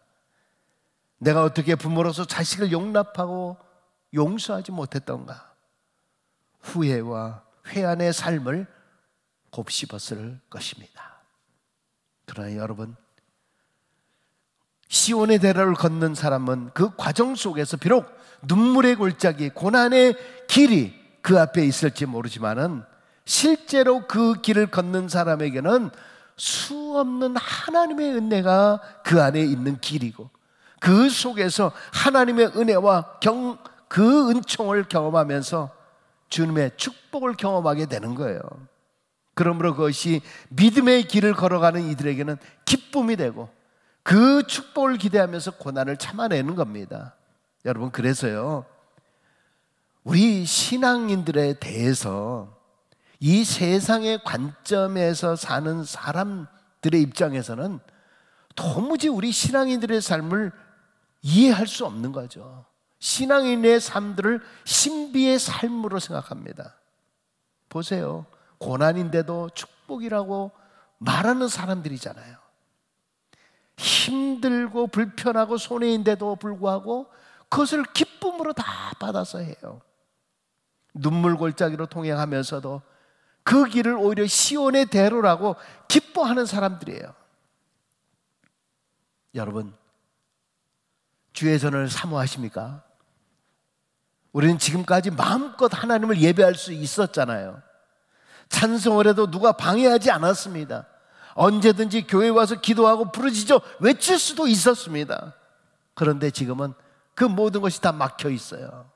내가 어떻게 부모로서 자식을 용납하고 용서하지 못했던가, 후회와 회한의 삶을 곱씹었을 것입니다. 그러나 여러분, 시온의 대로를 걷는 사람은 그 과정 속에서 비록 눈물의 골짜기, 고난의 길이 그 앞에 있을지 모르지만은 실제로 그 길을 걷는 사람에게는 수없는 하나님의 은혜가 그 안에 있는 길이고 그 속에서 하나님의 은혜와 그 은총을 경험하면서 주님의 축복을 경험하게 되는 거예요. 그러므로 그것이 믿음의 길을 걸어가는 이들에게는 기쁨이 되고 그 축복을 기대하면서 고난을 참아내는 겁니다. 여러분, 그래서요, 우리 신앙인들에 대해서 이 세상의 관점에서 사는 사람들의 입장에서는 도무지 우리 신앙인들의 삶을 이해할 수 없는 거죠. 신앙인의 삶들을 신비의 삶으로 생각합니다. 보세요, 고난인데도 축복이라고 말하는 사람들이잖아요. 힘들고 불편하고 손해인데도 불구하고 그것을 기쁨으로 다 받아서 해요. 눈물 골짜기로 통행하면서도 그 길을 오히려 시온의 대로라고 기뻐하는 사람들이에요. 여러분, 주의 전을 사모하십니까? 우리는 지금까지 마음껏 하나님을 예배할 수 있었잖아요. 찬송을 해도 누가 방해하지 않았습니다. 언제든지 교회 와서 기도하고 부르짖어 외칠 수도 있었습니다. 그런데 지금은 그 모든 것이 다 막혀 있어요.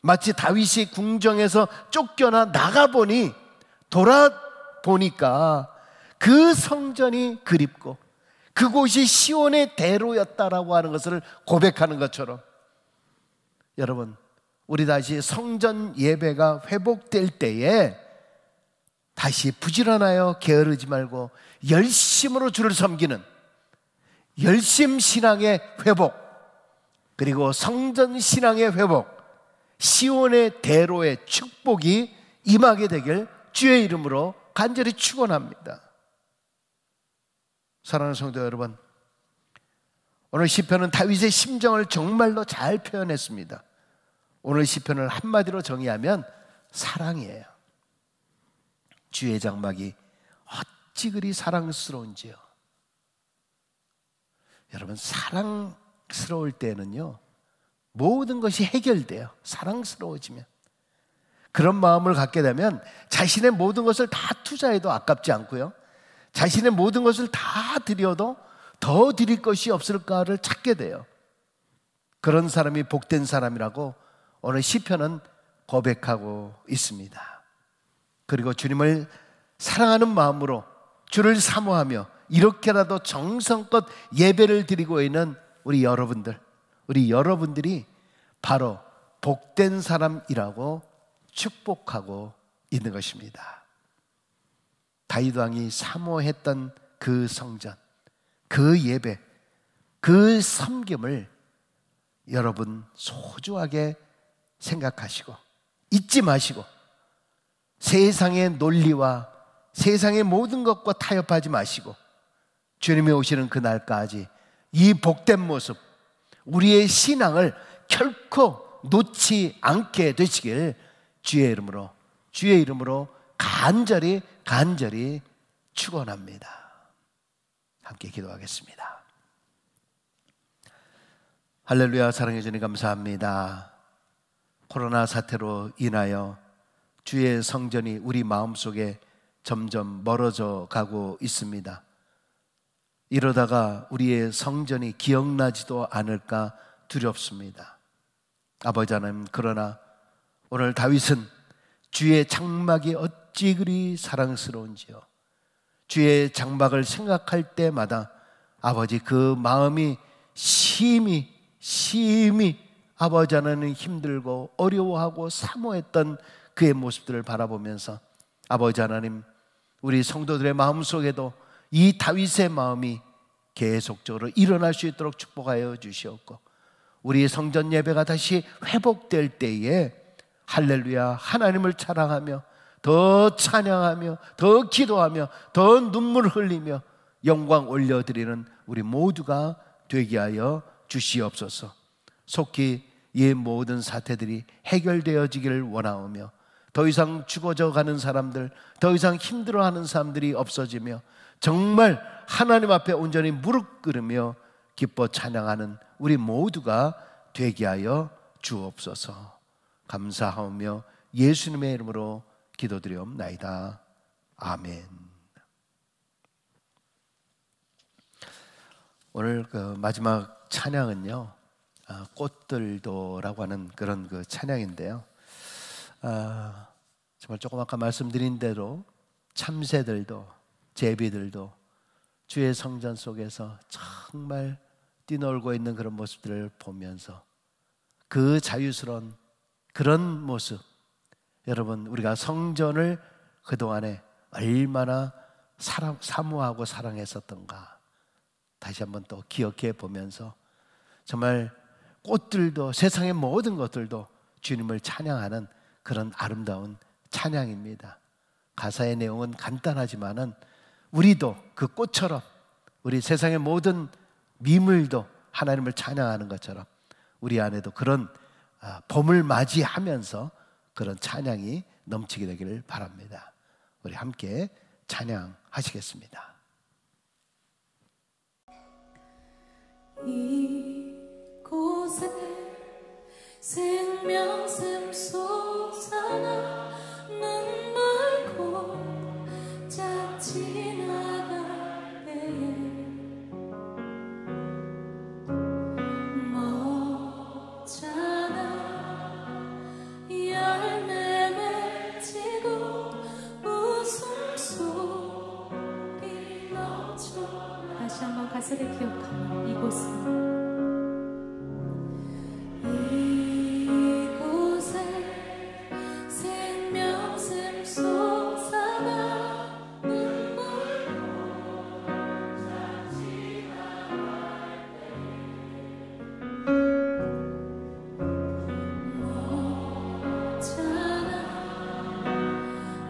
마치 다윗이 궁정에서 쫓겨나 나가보니 돌아보니까 그 성전이 그립고 그곳이 시온의 대로였다라고 하는 것을 고백하는 것처럼, 여러분, 우리 다시 성전 예배가 회복될 때에 다시 부지런하여 게으르지 말고 열심으로 주를 섬기는 열심 신앙의 회복, 그리고 성전 신앙의 회복, 시온의 대로의 축복이 임하게 되길 주의 이름으로 간절히 축원합니다. 사랑하는 성도 여러분, 오늘 시편은 다윗의 심정을 정말로 잘 표현했습니다. 오늘 시편을 한마디로 정의하면 사랑이에요. 주의 장막이 어찌 그리 사랑스러운지요. 여러분, 사랑스러울 때는요 모든 것이 해결돼요. 사랑스러워지면, 그런 마음을 갖게 되면 자신의 모든 것을 다 투자해도 아깝지 않고요, 자신의 모든 것을 다 드려도 더 드릴 것이 없을까를 찾게 돼요. 그런 사람이 복된 사람이라고 오늘 시편은 고백하고 있습니다. 그리고 주님을 사랑하는 마음으로 주를 사모하며 이렇게라도 정성껏 예배를 드리고 있는 우리 여러분들이 바로 복된 사람이라고 축복하고 있는 것입니다. 다윗 왕이 사모했던 그 성전, 그 예배, 그 섬김을 여러분 소중하게 생각하시고 잊지 마시고 세상의 논리와 세상의 모든 것과 타협하지 마시고 주님이 오시는 그날까지 이 복된 모습, 우리의 신앙을 결코 놓지 않게 되시길 주의 이름으로 간절히 축원합니다. 함께 기도하겠습니다. 할렐루야. 사랑해 주님 감사합니다. 코로나 사태로 인하여 주의 성전이 우리 마음속에 점점 멀어져 가고 있습니다. 이러다가 우리의 성전이 기억나지도 않을까 두렵습니다. 아버지 하나님, 그러나 오늘 다윗은 주의 장막이 어찌 그리 사랑스러운지요, 주의 장막을 생각할 때마다 아버지 그 마음이 심히 아버지 하나님 힘들고 어려워하고 사모했던 그의 모습들을 바라보면서 아버지 하나님, 우리 성도들의 마음속에도 이 다윗의 마음이 계속적으로 일어날 수 있도록 축복하여 주시옵고, 우리 성전 예배가 다시 회복될 때에 할렐루야 하나님을 찬양하며 더 찬양하며 더 기도하며 더 눈물 흘리며 영광 올려드리는 우리 모두가 되게 하여 주시옵소서. 속히 이 모든 사태들이 해결되어지기를 원하오며 더 이상 죽어져 가는 사람들, 더 이상 힘들어하는 사람들이 없어지며 정말 하나님 앞에 온전히 무릎 꿇으며 기뻐 찬양하는 우리 모두가 되게 하여 주옵소서. 감사하오며 예수님의 이름으로 기도드리옵나이다. 아멘. 오늘 그 마지막 찬양은요, 꽃들도라고 하는 그런 그 찬양인데요, 정말 조금 아까 말씀드린 대로 참새들도 제비들도 주의 성전 속에서 정말 뛰놀고 있는 그런 모습들을 보면서 그 자유스러운 그런 모습, 여러분, 우리가 성전을 그동안에 얼마나 사모하고 사랑했었던가 다시 한번 또 기억해 보면서 정말 꽃들도 세상의 모든 것들도 주님을 찬양하는 그런 아름다운 찬양입니다. 가사의 내용은 간단하지만은 우리도 그 꽃처럼 우리 세상의 모든 미물도 하나님을 찬양하는 것처럼 우리 안에도 그런 봄을 맞이하면서 그런 찬양이 넘치게 되기를 바랍니다. 우리 함께 찬양하시겠습니다. 이곳에 생명샘 솟아나 눈물 곧잘 지나갈 때에 먹잖아 열매 맺히고 웃음소리 넘쳐. 다시 한번 가사를 기억하며 이곳은 생명샘 솟아나 눈물 곧잘 지나갈 때 먹잖아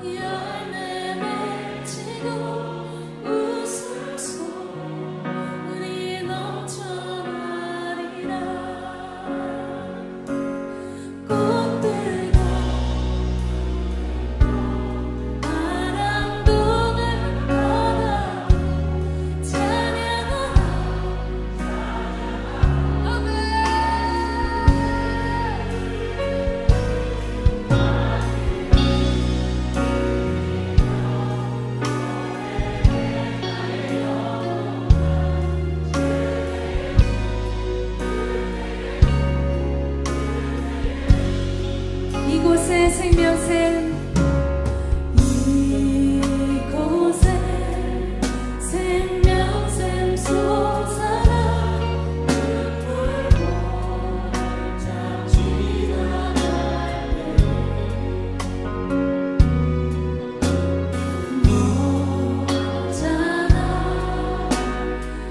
열매 맺히고 웃음소리 넘쳐나리라. 꽃들과 바람동을 받아 찬양하라. 이곳에 생명샘 이곳에 생명샘 솟아나 눈물 곧잘 지나갈 때 먹잖아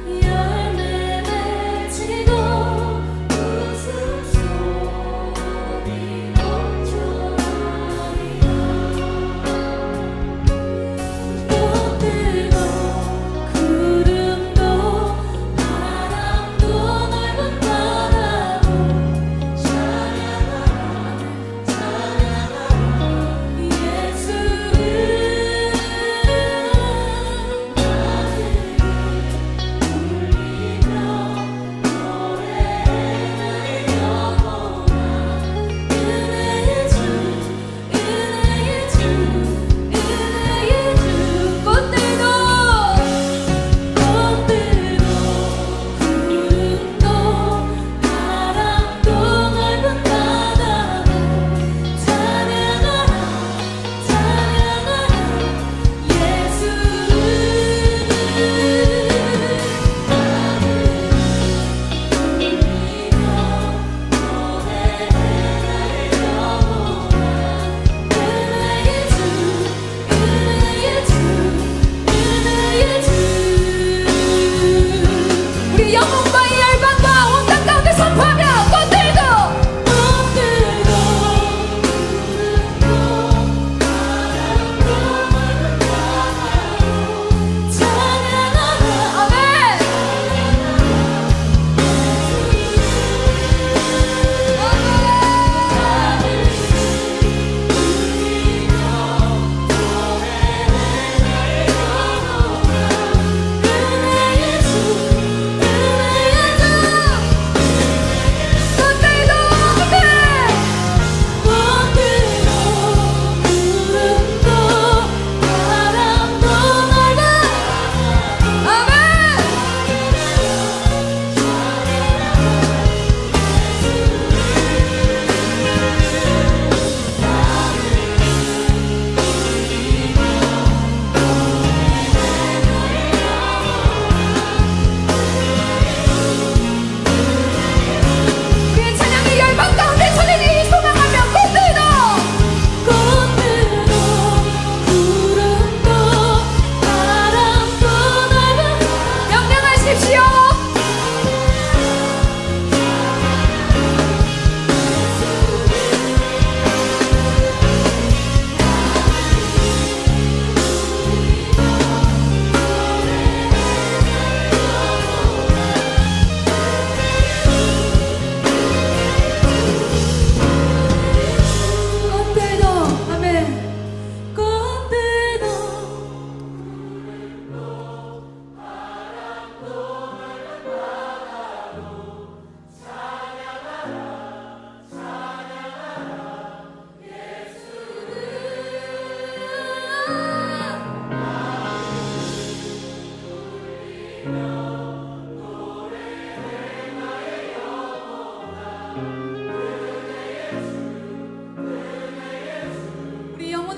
열매 맺히고 웃음소리 넘쳐나리라.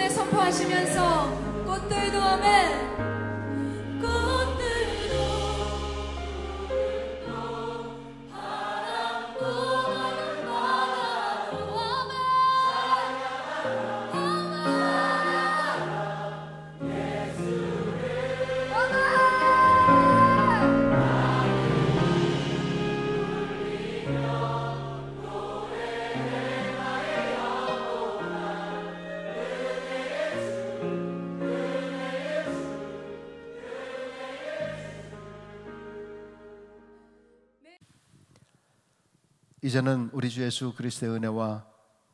함께 선포하시면서 꽃들도 아멘. 꽃들도 바람 부는 바다로 이제는 우리 주 예수 그리스도의 은혜와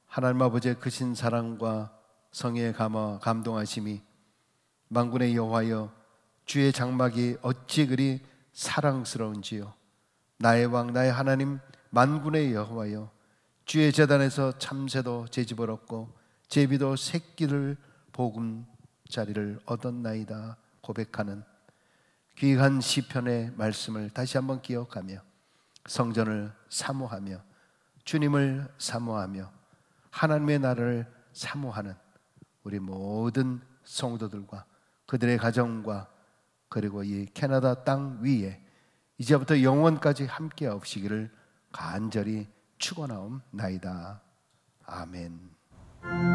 하나님 아버지의 크신 사랑과 성의의 감동하심이 만군의 여호와여 주의 장막이 어찌 그리 사랑스러운지요. 나의 왕 나의 하나님 만군의 여호와여 주의 제단에서 참새도 제집을 얻고 제비도 새끼를 보금자리를 얻었나이다 고백하는 귀한 시편의 말씀을 다시 한번 기억하며 성전을 사모하며 주님을 사모하며 하나님의 나라를 사모하는 우리 모든 성도들과 그들의 가정과 그리고 이 캐나다 땅 위에 이제부터 영원까지 함께 하시기를 간절히 축원하옵나이다. 아멘.